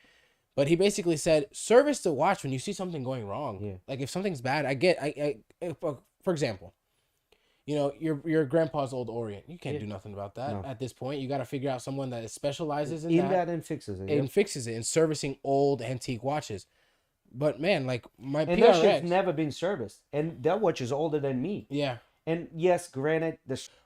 But he basically said, service the watch when you see something going wrong. Yeah. Like, if something's bad, for example, you know, your grandpa's old Orient. You can't do nothing about that at this point. You got to figure out someone that specializes in that and fixes it. And fixes it in servicing old antique watches. But man, like my and PRX, that shit's never been serviced, and that watch is older than me. Yeah. And yes, granted,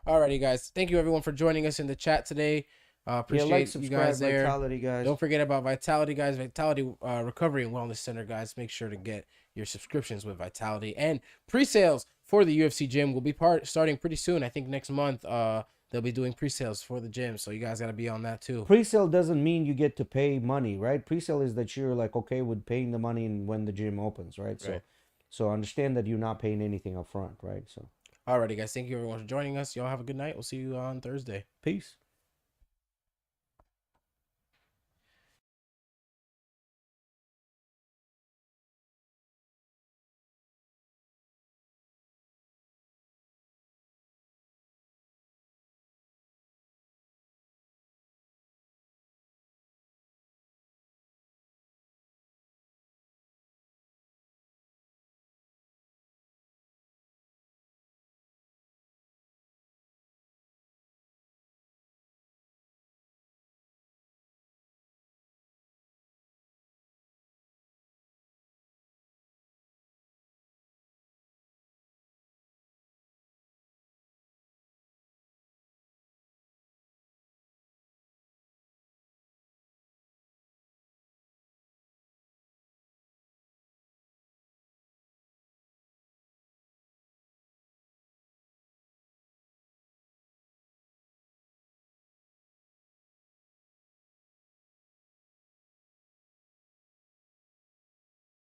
Alrighty, guys. Thank you everyone for joining us in the chat today. Appreciate subscribe, you guys there. Vitality, guys. Don't forget about Vitality, guys. Vitality Recovery and Wellness Center, guys. Make sure to get your subscriptions with Vitality. And pre-sales for the UFC gym will be starting pretty soon. I think next month they'll be doing pre-sales for the gym. So you guys got to be on that too. Pre-sale doesn't mean you get to pay money, right? Pre-sale is that you're like okay with paying the money when the gym opens, right? So understand that you're not paying anything up front, right? So alrighty, guys. Thank you everyone for joining us. Y'all have a good night. We'll see you on Thursday. Peace.